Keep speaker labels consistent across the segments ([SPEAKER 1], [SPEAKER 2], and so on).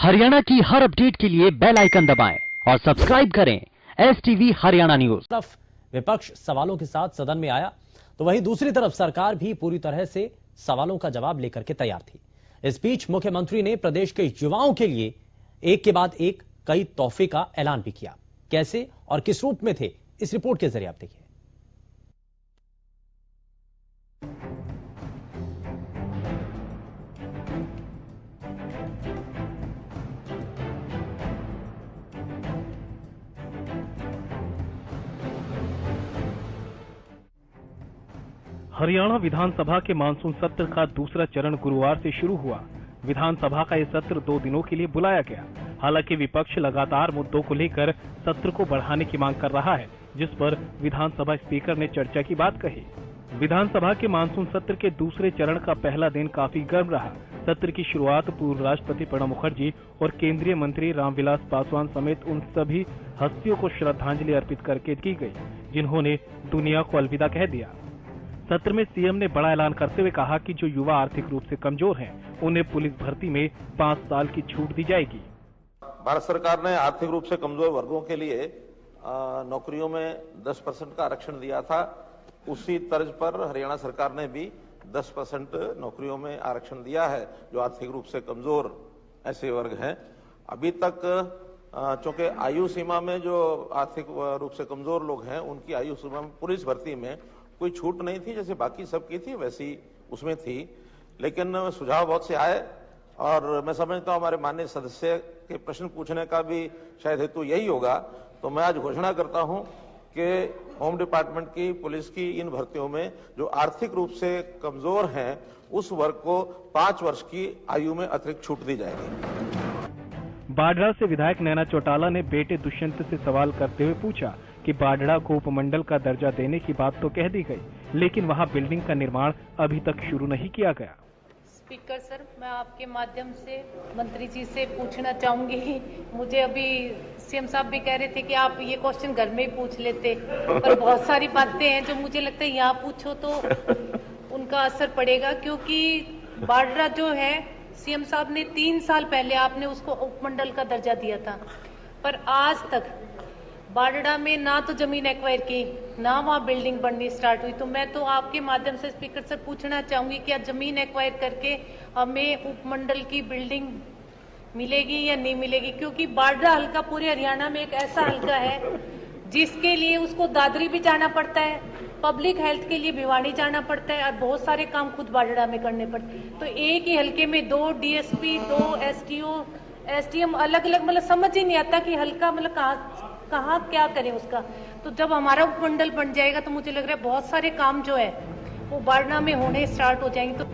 [SPEAKER 1] हरियाणा की हर अपडेट के लिए बेल आइकन दबाएं और सब्सक्राइब करें STV हरियाणा न्यूज।
[SPEAKER 2] तरफ विपक्ष सवालों के साथ सदन में आया तो वहीं दूसरी तरफ सरकार भी पूरी तरह से सवालों का जवाब लेकर के तैयार थी। इस बीच मुख्यमंत्री ने प्रदेश के युवाओं के लिए एक के बाद एक कई तोहफे का ऐलान भी किया। कैसे और किस रूप में थे, इस रिपोर्ट के जरिए आप देखिए।
[SPEAKER 3] हरियाणा विधानसभा के मानसून सत्र का दूसरा चरण गुरुवार से शुरू हुआ। विधानसभा का यह सत्र 2 दिनों के लिए बुलाया गया। हालांकि विपक्ष लगातार मुद्दों को लेकर सत्र को बढ़ाने की मांग कर रहा है, जिस पर विधानसभा स्पीकर ने चर्चा की बात कही। विधानसभा के मानसून सत्र के दूसरे चरण का पहला दिन काफी गर्म रहा। सत्र की शुरुआत पूर्व राष्ट्रपति प्रणब मुखर्जी और केंद्रीय मंत्री रामविलास पासवान समेत उन सभी हस्तियों को श्रद्धांजलि अर्पित करके की गई, जिन्होंने दुनिया को अलविदा कह दिया। सत्र में सीएम ने बड़ा ऐलान करते हुए कहा कि जो युवा आर्थिक रूप से कमजोर हैं, उन्हें पुलिस भर्ती में 5 साल की छूट दी जाएगी।
[SPEAKER 4] भारत सरकार ने आर्थिक रूप से कमजोर वर्गों के लिए नौकरियों में 10% का आरक्षण दिया था। उसी तर्ज पर हरियाणा सरकार ने भी 10% नौकरियों में आरक्षण दिया है जो आर्थिक रूप से कमजोर ऐसे वर्ग हैं। अभी तक चूंकि आयु सीमा में जो आर्थिक रूप से कमजोर लोग हैं, उनकी आयु सीमा में पुलिस भर्ती में कोई छूट नहीं थी, जैसे बाकी सबकी थी वैसी उसमें थी। लेकिन सुझाव बहुत से आए और मैं समझता हूं हमारे माननीय सदस्य के प्रश्न पूछने का भी शायद हेतु यही होगा। तो मैं आज घोषणा करता हूं कि होम डिपार्टमेंट की, पुलिस की इन भर्तियों में जो आर्थिक रूप से कमजोर हैं, उस वर्ग को 5 वर्ष की आयु में अतिरिक्त छूट दी जाएगी।
[SPEAKER 3] बाढ़ड़ा से विधायक नैना चौटाला ने बेटे दुष्यंत से सवाल करते हुए पूछा कि बाढ़ड़ा को उपमंडल का दर्जा देने की बात तो कह दी गई, लेकिन वहां बिल्डिंग का निर्माण अभी तक शुरू नहीं किया गया।
[SPEAKER 5] स्पीकर सर, मैं आपके माध्यम से मंत्री जी से पूछना चाहूंगी। मुझे अभी सीएम साहब भी कह रहे थे कि आप ये क्वेश्चन घर में ही पूछ लेते, पर बहुत सारी बातें हैं जो मुझे लगता है यहाँ पूछो तो उनका असर पड़ेगा, क्योंकि बाढ़ड़ा जो है सीएम साहब ने 3 साल पहले आपने उसको उपमंडल का दर्जा दिया था, पर आज तक बाढ़ड़ा में ना तो जमीन एक्वायर की, ना वहाँ बिल्डिंग बननी स्टार्ट हुई। तो मैं तो आपके माध्यम से स्पीकर सर पूछना चाहूंगी, क्या जमीन एक्वायर करके हमें उपमंडल की बिल्डिंग मिलेगी या नहीं मिलेगी? क्योंकि बाढ़ड़ा हल्का पूरे हरियाणा में एक ऐसा हल्का है जिसके लिए उसको दादरी भी जाना पड़ता है, पब्लिक हेल्थ के लिए भिवानी जाना पड़ता है और बहुत सारे काम खुद बाढ़ड़ा में करने पड़ते हैं। तो एक ही हल्के में 2 DSP, 2 SDO, SDM अलग अलग, मतलब समझ ही नहीं आता कि हल्का मतलब कहाँ क्या करें उसका। तो जब हमारा उपमंडल बन जाएगा तो मुझे लग रहा है बहुत सारे काम जो है वो बाढ़ड़ा में होने स्टार्ट हो जाएंगे। तो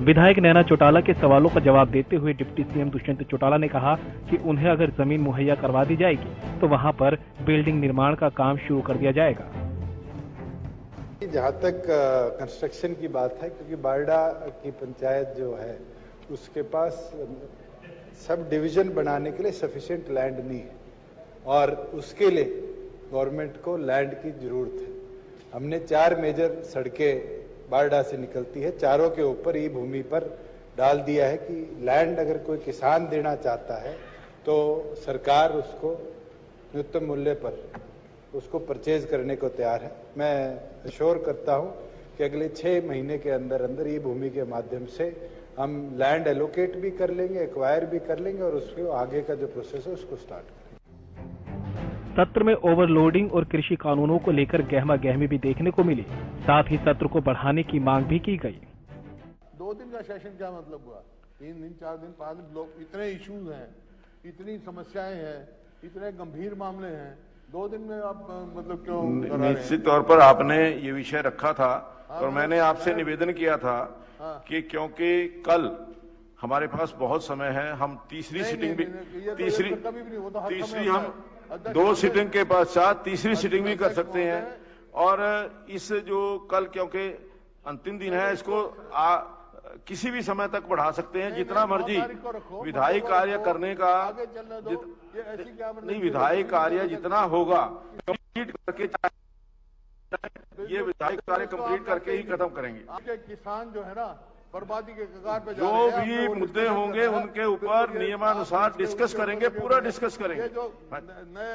[SPEAKER 3] विधायक नैना चौटाला के सवालों का जवाब देते हुए डिप्टी सीएम दुष्यंत चौटाला ने कहा कि उन्हें अगर जमीन मुहैया करवा दी जाएगी तो वहां पर बिल्डिंग निर्माण का काम शुरू कर दिया जाएगा।
[SPEAKER 6] जहाँ तक कंस्ट्रक्शन की बात है, क्योंकि बाढ़ड़ा की पंचायत जो है उसके पास सब डिवीजन बनाने के लिए सफिशिएंट लैंड नहीं है और उसके लिए गवर्नमेंट को लैंड की जरूरत है। हमने 4 मेजर सड़कें बाढ़ड़ा से निकलती है, चारों के ऊपर ई भूमि पर डाल दिया है कि लैंड अगर कोई किसान देना चाहता है तो सरकार उसको न्यूनतम मूल्य पर उसको परचेज करने को तैयार है। मैं अश्योर करता हूं कि अगले 6 महीने के अंदर अंदर ई भूमि के माध्यम से हम लैंड एलोकेट भी कर लेंगे, एक्वायर भी कर लेंगे और उसके आगे का जो प्रोसेस है उसको स्टार्ट करेंगे।
[SPEAKER 3] सत्र में ओवरलोडिंग और कृषि कानूनों को लेकर गहमा गहमी भी देखने को मिली। साथ ही सत्र को बढ़ाने की मांग भी की गई।
[SPEAKER 7] 2 दिन का सेशन क्या मतलब हुआ? 3 दिन, 4 दिन, 5 दिन, लोग इतने इश्यूज हैं, इतनी समस्याएं हैं, इतने गंभीर मामले हैं, 2 दिन में आप मतलब क्यों?
[SPEAKER 4] निश्चित तौर पर आपने ये विषय रखा था और मैंने आपसे निवेदन किया था कि क्योंकि कल हमारे पास बहुत समय है, हम तीसरी सिटिंग भी तीसरी हम 2 सिटिंग के पश्चात तीसरी सिटिंग भी कर सकते हैं। और इस जो कल क्योंकि अंतिम दिन है, इसको किसी भी समय तक बढ़ा सकते हैं, जितना मर्जी विधायी कार्य करने का नहीं, विधायी कार्य जितना होगा कंप्लीट करके, ये विधायी कार्य कंप्लीट करके ही खत्म करेंगे।
[SPEAKER 7] किसान जो है ना, बर्बादी के कगार पे जा
[SPEAKER 8] जो
[SPEAKER 7] रहे हैं।
[SPEAKER 8] भी मुद्दे होंगे उनके ऊपर नियमानुसार डिस्कस करेंगे, पूरा डिस्कस करेंगे।
[SPEAKER 7] ये जो नए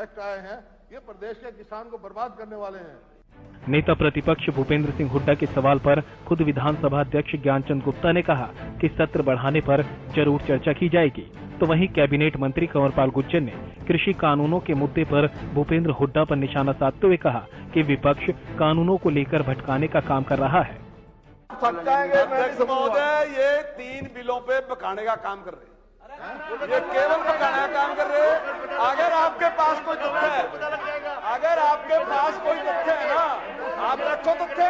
[SPEAKER 7] एक्ट आए हैं ये प्रदेश के किसान को बर्बाद करने वाले हैं।
[SPEAKER 3] नेता प्रतिपक्ष भूपेंद्र सिंह हुड्डा के सवाल पर खुद विधानसभा अध्यक्ष ज्ञानचंद गुप्ता ने कहा कि सत्र बढ़ाने पर जरूर चर्चा की जाएगी। तो वहीं कैबिनेट मंत्री कंवरपाल गुर्जर ने कृषि कानूनों के मुद्दे पर भूपेंद्र हुड्डा पर निशाना साधते हुए कहा कि विपक्ष कानूनों को लेकर भटकाने का काम कर रहा है।
[SPEAKER 8] अध्यक्ष महोदय, ये 3 बिलों पे पकाने का काम कर रहे हैं, ये केवल पकाने का काम कर रहे हैं। अगर आपके पास कोई तथ्य है, अगर आपके पास कोई तथ्य है ना, आप रखो तथ्य।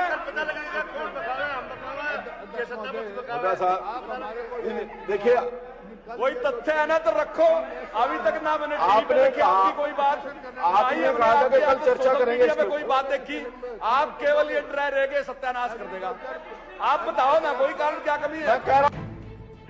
[SPEAKER 8] देखिए कोई तथ्य है ना तो रखो। अभी तक ना मैंने आपने आपकी कोई बात, आपने कहा कि कल चर्चा करेंगे, इस पे कोई बात देखी। आप केवल ये ड्राई रह गए, सत्यानाश कर देगा। आप बताओ ना, कोई कारण क्या कमी है?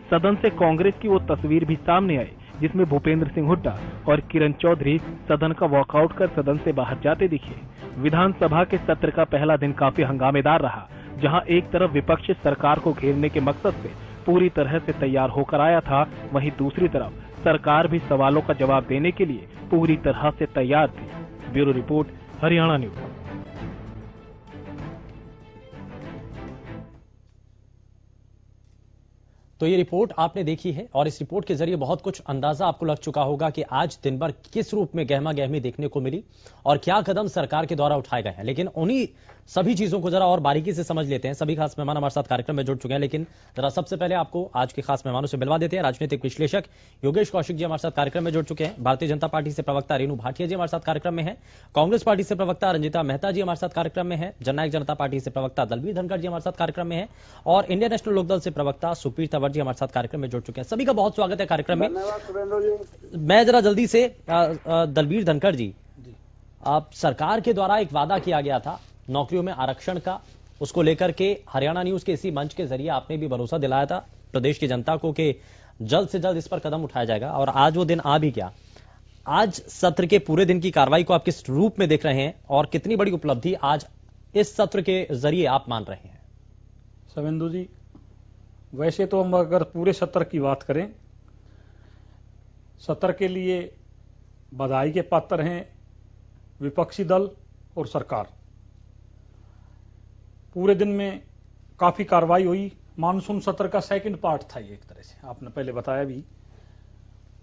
[SPEAKER 3] सदन से कांग्रेस की वो तस्वीर भी सामने आई जिसमें भूपेंद्र सिंह हुड्डा और किरण चौधरी सदन का वॉकआउट कर सदन से बाहर जाते दिखे। विधानसभा के सत्र का पहला दिन काफी हंगामेदार रहा, जहां एक तरफ विपक्ष सरकार को घेरने के मकसद से पूरी तरह से तैयार होकर आया था, वहीं दूसरी तरफ सरकार भी सवालों का जवाब देने के लिए पूरी तरह से तैयार थी। Bureau report, Haryana news.
[SPEAKER 2] तो ये रिपोर्ट आपने देखी है और इस रिपोर्ट के जरिए बहुत कुछ अंदाजा आपको लग चुका होगा कि आज दिन भर किस रूप में गहमा गहमी देखने को मिली और क्या कदम सरकार के द्वारा उठाए गए हैं। लेकिन उन्हीं सभी चीजों को जरा और बारीकी से समझ लेते हैं। सभी खास मेहमान हमारे साथ कार्यक्रम में जुड़ चुके हैं, लेकिन जरा सबसे पहले आपको आज के खास मेहमानों से मिलवा देते हैं। राजनीतिक विश्लेषक योगेश कौशिक जी हमारे साथ कार्यक्रम में जुड़ चुके हैं। भारतीय जनता पार्टी से प्रवक्ता रेणु भाटिया जी हमारे साथ कार्यक्रम में है। कांग्रेस पार्टी से प्रवक्ता रंजिता मेहता जी हमारे साथ कार्यक्रम में है। जननायक जनता पार्टी से प्रवक्ता दलवीर धनखड़ जी हमारे साथ कार्यक्रम में है और इंडियन नेशनल लोकदल से प्रवक्ता सुप्रीत तंवर जी हमारे साथ कार्यक्रम में जुड़ चुके हैं। सभी का बहुत स्वागत है कार्यक्रम में। मैं जरा जल्दी से दलवीर धनखड़ जी, आप सरकार के द्वारा एक वादा किया गया था नौकरियों में आरक्षण का, उसको लेकर के हरियाणा न्यूज के इसी मंच के जरिए आपने भी भरोसा दिलाया था प्रदेश की जनता को कि जल्द से जल्द इस पर कदम उठाया जाएगा और आज वो दिन आ भी गया। आज सत्र के पूरे दिन की कार्रवाई को आप किस रूप में देख रहे हैं और कितनी बड़ी उपलब्धि आज इस सत्र के जरिए आप मान रहे हैं?
[SPEAKER 9] शवेंदु जी, वैसे तो हम अगर पूरे सत्र की बात करें, सत्र के लिए बधाई के पात्र हैं विपक्षी दल और सरकार। पूरे दिन में काफी कार्रवाई हुई। मानसून सत्र का सेकंड पार्ट था ये, एक तरह से आपने पहले बताया भी,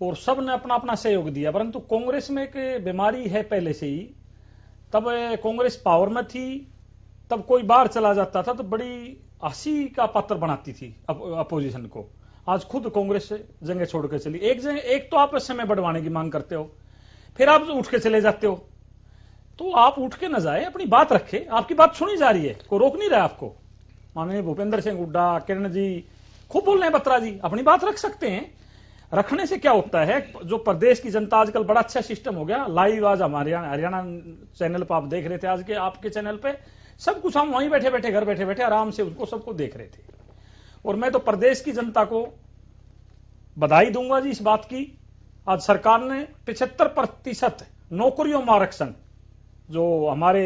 [SPEAKER 9] और सब ने अपना अपना सहयोग दिया। परंतु कांग्रेस में एक बीमारी है पहले से ही। तब कांग्रेस पावर में थी, तब कोई बाहर चला जाता था तो बड़ी हंसी का पात्र बनाती थी अपोजिशन को। आज खुद कांग्रेस जगह छोड़ के चली। एक तो आप समय बढ़वाने की मांग करते हो, फिर आप उठ के चले जाते हो। तो आप उठ के न जाए, अपनी बात रखे। आपकी बात सुनी जा रही है, कोई रोक नहीं रहा आपको। माननीय भूपेंद्र सिंह हुड्डा, किरण जी खूब बोल रहे हैं, बत्रा जी अपनी बात रख सकते हैं। रखने से क्या होता है, जो प्रदेश की जनता आजकल बड़ा अच्छा सिस्टम हो गया। लाइव आज हमारे हरियाणा चैनल पर आप देख रहे थे, आज के आपके चैनल पे सब कुछ हम वहीं बैठे बैठे घर बैठे बैठे आराम से उसको सबको देख रहे थे। और मैं तो प्रदेश की जनता को बधाई दूंगा जी इस बात की। आज सरकार ने 75% नौकरियों में आरक्षण, जो हमारे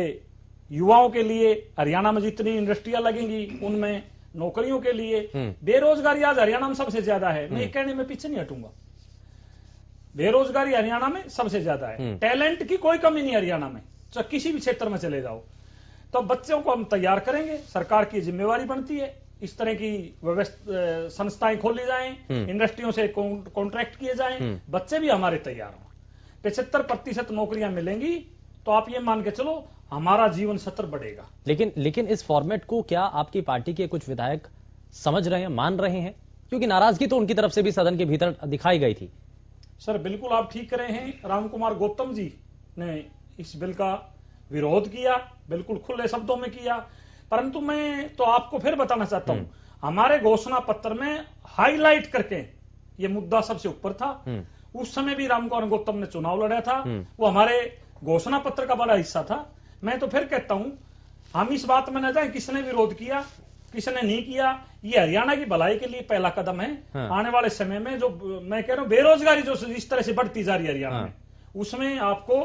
[SPEAKER 9] युवाओं के लिए हरियाणा में जितनी इंडस्ट्रियां लगेंगी उनमें नौकरियों के लिए। बेरोजगारी आज हरियाणा में सबसे ज्यादा है, मैं कहने में पीछे नहीं हटूंगा। बेरोजगारी हरियाणा में सबसे ज्यादा है। टैलेंट की कोई कमी नहीं हरियाणा में, चाहे किसी भी क्षेत्र में चले जाओ। तो बच्चों को हम तैयार करेंगे, सरकार की जिम्मेवारी बनती है। इस तरह की संस्थाएं खोली जाएं, इंडस्ट्रियों से कॉन्ट्रैक्ट किए जाएं, बच्चे भी हमारे तैयार हों। 75% नौकरियां मिलेंगी तो आप ये मान के चलो हमारा जीवन स्तर बढ़ेगा।
[SPEAKER 2] लेकिन इस फॉर्मेट को क्या आपकी पार्टी के कुछ विधायक समझ रहे हैं, मान रहे हैं? क्योंकि नाराजगी तो उनकी तरफ से भी सदन के भीतर दिखाई गई थी।
[SPEAKER 9] सर बिल्कुल आप ठीक कर रहे हैं। राम कुमार गौतम जी ने इस बिल का विरोध किया, बिल्कुल खुले शब्दों में किया। परंतु मैं तो आपको फिर बताना चाहता हूं, हमारे घोषणा पत्र में हाईलाइट करके ये मुद्दा सबसे ऊपर था। उस समय भी राम कुमार गौतम ने चुनाव लड़ा था, वो हमारे घोषणा पत्र का बड़ा हिस्सा था। मैं तो फिर कहता हूं, हम इस बात में न जाए किसने विरोध किया किसने नहीं किया। ये हरियाणा की भलाई के लिए पहला कदम है। आने वाले समय में जो मैं कह रहा हूं बेरोजगारी जो इस तरह से बढ़ती जा रही है हरियाणा में, उसमें आपको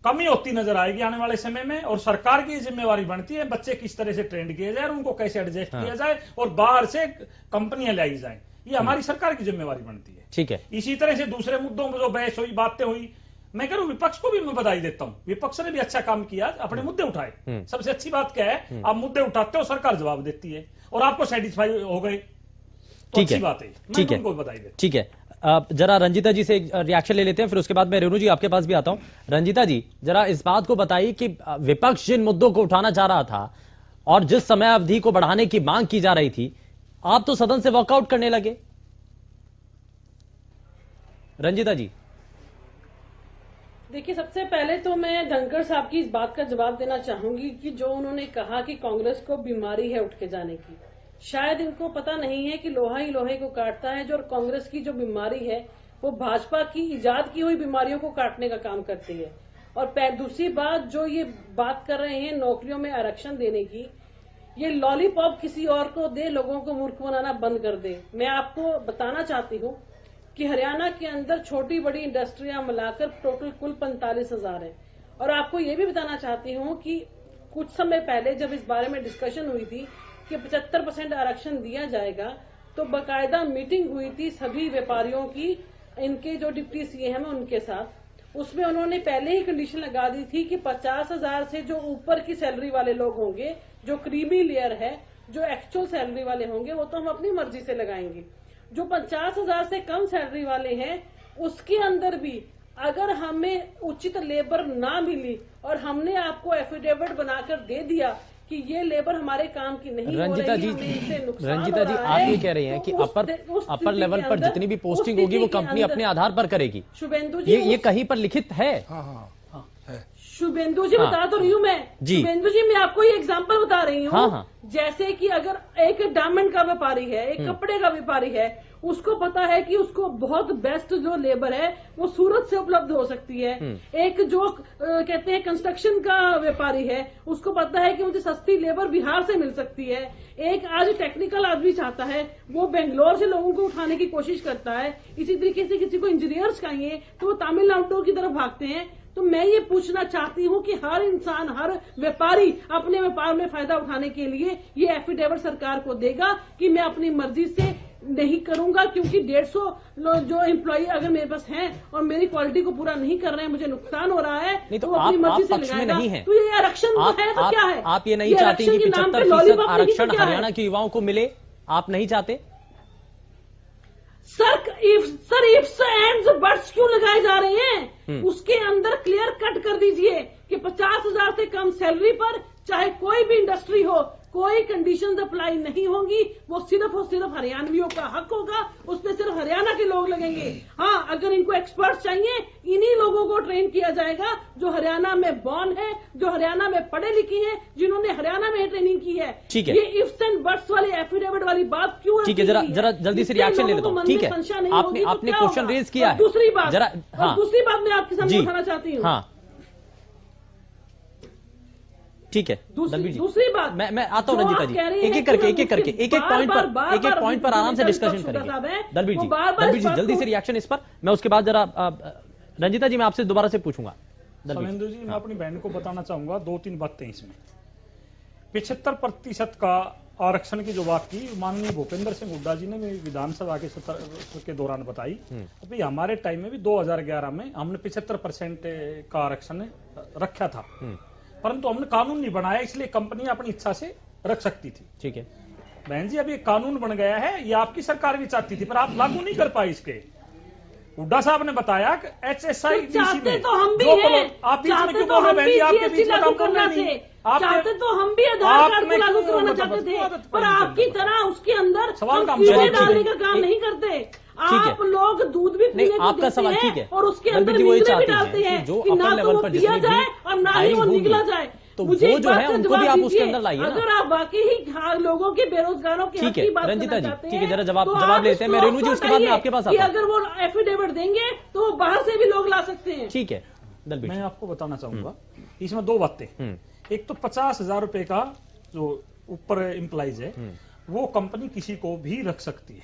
[SPEAKER 9] कमी होती नजर आएगी आने वाले समय में, और सरकार की जिम्मेवारी बनती है बच्चे किस तरह से ट्रेंड किए जाए और उनको कैसे एडजस्ट किया जाए और बाहर से कंपनियां लाई जाए, ये हमारी सरकार की जिम्मेवारी बनती है।
[SPEAKER 2] ठीक है,
[SPEAKER 9] इसी तरह से दूसरे मुद्दों में जो बहस हुई, बातें हुई, मैं कह रहा हूं विपक्ष को भी मैं बधाई देता हूं, विपक्ष ने भी अच्छा काम किया, अपने मुद्दे उठाए। सबसे अच्छी बात क्या है, आप मुद्दे उठाते हो, सरकार जवाब देती है और आपको सेटिस्फाई हो गए, तो अच्छी बात है, मैं तुमको बधाई देता हूं।
[SPEAKER 2] ठीक है, जरा रंजीता जी से रिएक्शन ले लेते हैं, फिर उसके बाद मैं रेणु जी आपके पास भी आता हूं। रंजीता जी, जरा इस बात को बताइए कि विपक्ष जिन मुद्दों को उठाना चाह रहा था और जिस समय अवधि को बढ़ाने की मांग की जा रही थी, आप तो सदन से वॉकआउट करने लगे। रंजीता जी,
[SPEAKER 10] देखिए, सबसे पहले तो मैं धनखड़ साहब की इस बात का जवाब देना चाहूंगी कि जो उन्होंने कहा कि कांग्रेस को बीमारी है उठ के जाने की, शायद इनको पता नहीं है कि लोहा ही लोहे को काटता है, जो कांग्रेस की जो बीमारी है वो भाजपा की इजाद की हुई बीमारियों को काटने का काम करती है। और दूसरी बात, जो ये बात कर रहे हैं नौकरियों में आरक्षण देने की, ये लॉलीपॉप किसी और को दे, लोगों को मूर्ख बनाना बंद कर दे। मैं आपको बताना चाहती हूँ कि हरियाणा के अंदर छोटी बड़ी इंडस्ट्रियां मिलाकर टोटल कुल 45,000 है। और आपको ये भी बताना चाहती हूँ कि कुछ समय पहले जब इस बारे में डिस्कशन हुई थी कि 75% आरक्षण दिया जाएगा, तो बाकायदा मीटिंग हुई थी सभी व्यापारियों की, इनके जो डिप्टी सीएम है उनके साथ। उसमें उन्होंने पहले ही कंडीशन लगा दी थी कि 50,000 से जो ऊपर की सैलरी वाले लोग होंगे, जो क्रीमी लेयर है, जो एक्चुअल सैलरी वाले होंगे, वो तो हम अपनी मर्जी से लगाएंगे। जो 50,000 से कम सैलरी वाले हैं, उसके अंदर भी अगर हमें उचित लेबर ना मिली और हमने आपको एफिडेविट बनाकर दे दिया कि ये लेबर हमारे काम की नहीं हो रही,
[SPEAKER 2] रंजीता जी, आप ये कह रही हैं कि अपर लेवल पर जितनी भी पोस्टिंग होगी वो कंपनी अपने आधार पर करेगी।
[SPEAKER 10] शुभेंदु जी,
[SPEAKER 2] ये कहीं पर लिखित है?
[SPEAKER 10] शुभेंदु जी, बता तो रही हूँ मैं। शुभेंदु जी, मैं आपको ये एग्जांपल बता रही हूँ। जैसे कि अगर एक डायमंड का व्यापारी है, एक कपड़े का व्यापारी है, उसको पता है कि उसको बहुत बेस्ट जो लेबर है वो सूरत से उपलब्ध हो सकती है। एक जो कहते हैं कंस्ट्रक्शन का व्यापारी है, उसको पता है कि मुझे सस्ती लेबर बिहार से मिल सकती है। एक आज टेक्निकल आदमी चाहता है, वो बेंगलोर से लोगों को उठाने की कोशिश करता है। इसी तरीके से किसी को इंजीनियर्स चाहिए तो वो तमिलनाडु की तरफ भागते हैं। तो मैं ये पूछना चाहती हूँ कि हर इंसान, हर व्यापारी अपने व्यापार में फायदा उठाने के लिए ये एफिडेविट सरकार को देगा कि मैं अपनी मर्जी से नहीं करूंगा, क्योंकि 150 जो एम्प्लॉय अगर मेरे पास हैं और मेरी क्वालिटी को पूरा नहीं कर रहे हैं, मुझे नुकसान हो रहा है,
[SPEAKER 2] नहीं तो
[SPEAKER 10] वो अपनी मर्जी से लगाएगा। तो ये आरक्षण तो है, तो क्या है?
[SPEAKER 2] आप ये नहीं चाहती कि 75% आरक्षण हरियाणा के युवाओं को मिले? आप नहीं चाहते?
[SPEAKER 10] सर इफ्स एंड्स बट्स क्यों लगाए जा रहे हैं? उसके अंदर क्लियर कट कर दीजिए कि 50,000 से कम सैलरी पर चाहे कोई भी इंडस्ट्री हो, कोई कंडीशंस अप्लाई नहीं होंगी। वो सिर्फ और सिर्फ हरियाणवियों का हक होगा, उस पर सिर्फ हरियाणा के लोग लगेंगे। हाँ, अगर इनको एक्सपर्ट चाहिए, इन्हीं लोगों को ट्रेन किया जाएगा जो हरियाणा में बॉर्न है, जो हरियाणा में पढ़े लिखे हैं, जिन्होंने हरियाणा में ट्रेनिंग की है।
[SPEAKER 2] ठीक है,
[SPEAKER 10] ये इफ्स एंड बट्स वाली एफिडेविट वाली बात क्यों है?
[SPEAKER 2] ठीक है, जरा जल्दी से रिएक्शन ले लेता हूँ। ठीक है, आपने क्वेश्चन रेज किया है।
[SPEAKER 10] दूसरी बात,
[SPEAKER 2] जरा
[SPEAKER 10] दूसरी बात मैं आपके सामने उठाना चाहती हूँ।
[SPEAKER 2] ठीक है,
[SPEAKER 10] दूसरी बात,
[SPEAKER 2] मैं आता हूँ रंजीता जी, एक एक पॉइंट पर आराम से डिस्कशन करेंगे। दलबीर जी जल्दी से रिएक्शन इस पर, मैं उसके बाद जरा रंजीता जी मैं आपसे दोबारा से पूछूंगा।
[SPEAKER 9] शुभेंदु जी, मैं अपनी बहन को बताना चाहूंगा 2-3 बातें इसमें। 75% का आरक्षण की जो बात की माननीय भूपेंद्र सिंह हुड्डा जी ने विधानसभा के सत्र के दौरान बताई। अभी हमारे टाइम में भी 2011 में हमने 75% का आरक्षण रखा था, परंतु हमने कानून नहीं बनाया, इसलिए कंपनी अपनी इच्छा से रख सकती थी।
[SPEAKER 2] ठीक है
[SPEAKER 9] बहन जी, अभी कानून बन गया है, ये आपकी सरकार भी चाहती थी पर आप लागू नहीं कर पाए इसके। हुड्डा साहब ने बताया कि HSI
[SPEAKER 10] चाहते तो हम भी हैं,
[SPEAKER 9] आप बीच में क्यों बोल रहे हैं बहन जी? आपके बीच में काम करना नहीं,
[SPEAKER 10] चाहते तो हम भी आधार कार्ड को लागू करवाना चाहते थे, पर आपकी तरह उसके अंदर कीड़े डालने का काम नहीं करते। आप लोग दूध भी पीने को देते हैं और उसके अंदर नींदे भी डालते हैं कि ना तो वो पिया जाए और ना ही वो निकला जाए।
[SPEAKER 2] तो वो जो है उनको भी आप उसके अंदर लाइए ना।
[SPEAKER 10] अगर आप वाकई ही लोगों के बेरोजगारों की
[SPEAKER 2] ठीक है रंजीता जी, ठीक है, जरा जवाब लेते हैं। मैं रेणु जी उसके बाद में आपके पास आता हूं।
[SPEAKER 10] अगर वो एफिडेविट देंगे तो वो बाहर से भी लोग ला सकते हैं।
[SPEAKER 2] ठीक है,
[SPEAKER 9] मैं आपको बताना चाहूंगा इसमें 2 बातें। एक तो 50,000 रुपए का जो ऊपर एम्प्लॉइज है वो कंपनी किसी को भी रख सकती है,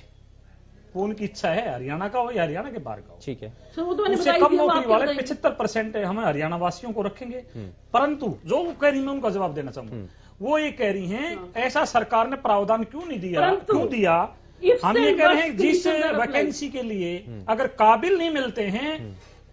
[SPEAKER 9] वो उनकी इच्छा है, हरियाणा का हो या हरियाणा के बाहर का हो।
[SPEAKER 2] ठीक है,
[SPEAKER 9] उससे कम नौकरी वाले 75% हम हरियाणा वासियों को रखेंगे। परंतु जो वो कह रही, मैं उनका जवाब देना चाहूंगा, वो ये कह रही हैं ऐसा सरकार ने प्रावधान क्यों नहीं दिया, क्यों दिया? हम ये कह रहे हैं जिस वैकेंसी के लिए अगर काबिल नहीं मिलते हैं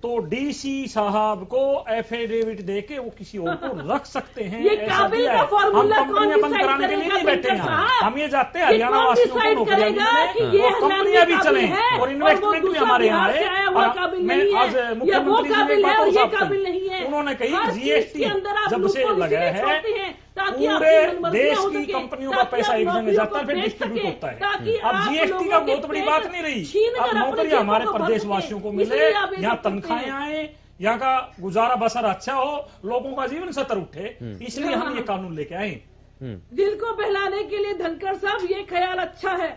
[SPEAKER 9] तो डीसी साहब को एफिडेविट देके वो किसी और को रख सकते हैं। ऐसा दिया है। हम कंपनियां बंद कराने के लिए नहीं बैठे हैं, हम ये चाहते हैं हरियाणा वासियों को नौकरियां मिले और कंपनियां भी चले और इन्वेस्टमेंट भी हमारे यहाँ आए। और मैं आज मुख्यमंत्री जी ने एक बात और साफ कही, उन्होंने कही जीएसटी जब से लगाया है पूरे देश की कंपनियों का पैसा एक जगह जाता है फिर डिस्ट्रीब्यूट होता है। अब जीएसटी का बहुत बड़ी बात नहीं रही, अब नौकरियां हमारे प्रदेशवासियों को मिले, यहाँ तनख्वाहें आए, यहाँ का गुजारा बसर अच्छा हो, लोगों का जीवन स्तर उठे, इसलिए हम ये कानून लेके आए।
[SPEAKER 10] दिल को बहलाने के लिए धनखड़ साहब ये ख्याल अच्छा है।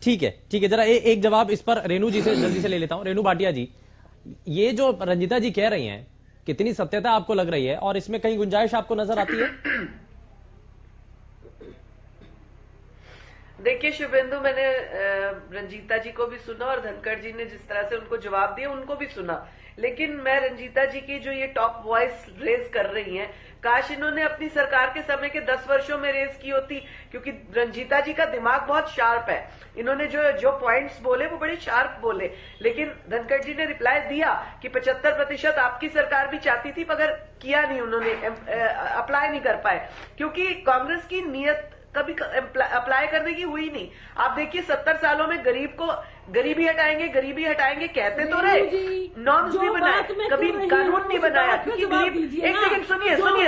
[SPEAKER 2] ठीक है, ठीक है, जरा एक जवाब इस पर रेणु जी से जल्दी से ले लेता हूं। रेणु भाटिया जी, ये जो रंजीता जी कह रही हैं कितनी सत्यता आपको लग रही है और इसमें कहीं गुंजाइश आपको नजर आती है?
[SPEAKER 11] देखिए शुभेंदु, मैंने रंजीता जी को भी सुना और धनखड़ जी ने जिस तरह से उनको जवाब दिया उनको भी सुना, लेकिन मैं रंजीता जी की जो ये टॉप वॉइस रेज कर रही हैं, काश इन्होंने अपनी सरकार के समय के 10 वर्षों में रेज की होती, क्योंकि रंजीता जी का दिमाग बहुत शार्प है। इन्होंने जो पॉइंट्स बोले वो बड़े शार्प बोले, लेकिन धनखड़ जी ने रिप्लाई दिया कि 75% आपकी सरकार भी चाहती थी मगर किया नहीं, उन्होंने अप्लाई नहीं कर पाए क्योंकि कांग्रेस की नीयत कभी अप्लाई करने की हुई नहीं। आप देखिए 70 सालों में गरीबी हटाएंगे कहते तो रहे, नॉर्म्स भी बनाए, कभी कानून नहीं बनाया क्योंकि गरीब। एक सेकंड सुनिए,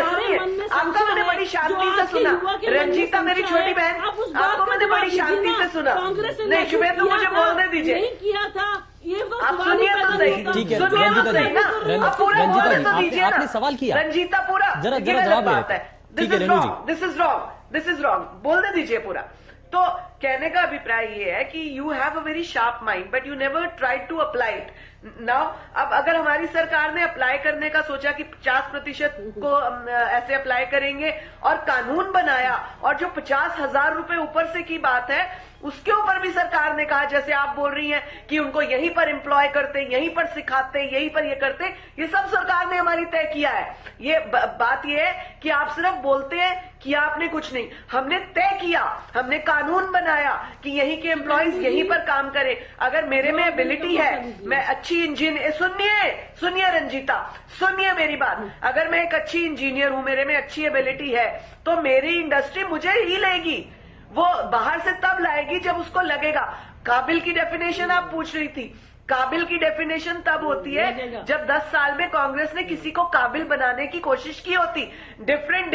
[SPEAKER 11] आपका मैंने बड़ी शांति से सुना, रंजीता मेरी छोटी बहन, आपको मैंने बड़ी शांति से सुना। नहीं शुभेंदु, मुझे बोलने दीजिए, आप सुनिए तो सही,
[SPEAKER 2] ठीक है
[SPEAKER 11] सुनिए तो सही ना, आप पूरा बोलने तो दीजिए ना।
[SPEAKER 2] आपने सवाल किया,
[SPEAKER 11] रंजीता पूरा
[SPEAKER 2] जरा जवाब
[SPEAKER 11] बात है, दिस इज रॉन्ग, बोलने दीजिए पूरा। तो कहने का अभिप्राय ये है कि you have a very sharp mind but you never try to apply it now. अब अगर हमारी सरकार ने अप्लाई करने का सोचा कि 50% को ऐसे अप्लाई करेंगे और कानून बनाया और जो 50,000 रुपए ऊपर से की बात है उसके ऊपर भी सरकार ने कहा, जैसे आप बोल रही हैं कि उनको यहीं पर एम्प्लॉय करते, यहीं पर सिखाते, यहीं पर ये करते, ये सब सरकार ने हमारी तय किया है। ये बात ये है कि आप सिर्फ बोलते हैं कि आपने कुछ नहीं, हमने तय किया, हमने कानून बनाया कि यहीं के एम्प्लॉयज यहीं पर काम करें। अगर मेरे में एबिलिटी है, मैं अच्छी इंजीनियर, सुनिए रंजीता, सुनिए मेरी बात, अगर मैं एक अच्छी इंजीनियर हूं, मेरे में अच्छी एबिलिटी है, तो मेरी इंडस्ट्री मुझे ही लेगी, वो बाहर से तब लाएगी जब उसको लगेगा। काबिल की डेफिनेशन आप पूछ रही थी, काबिल की डेफिनेशन तब होती है जब 10 साल में कांग्रेस ने किसी को काबिल बनाने की कोशिश की होती, डिफरेंट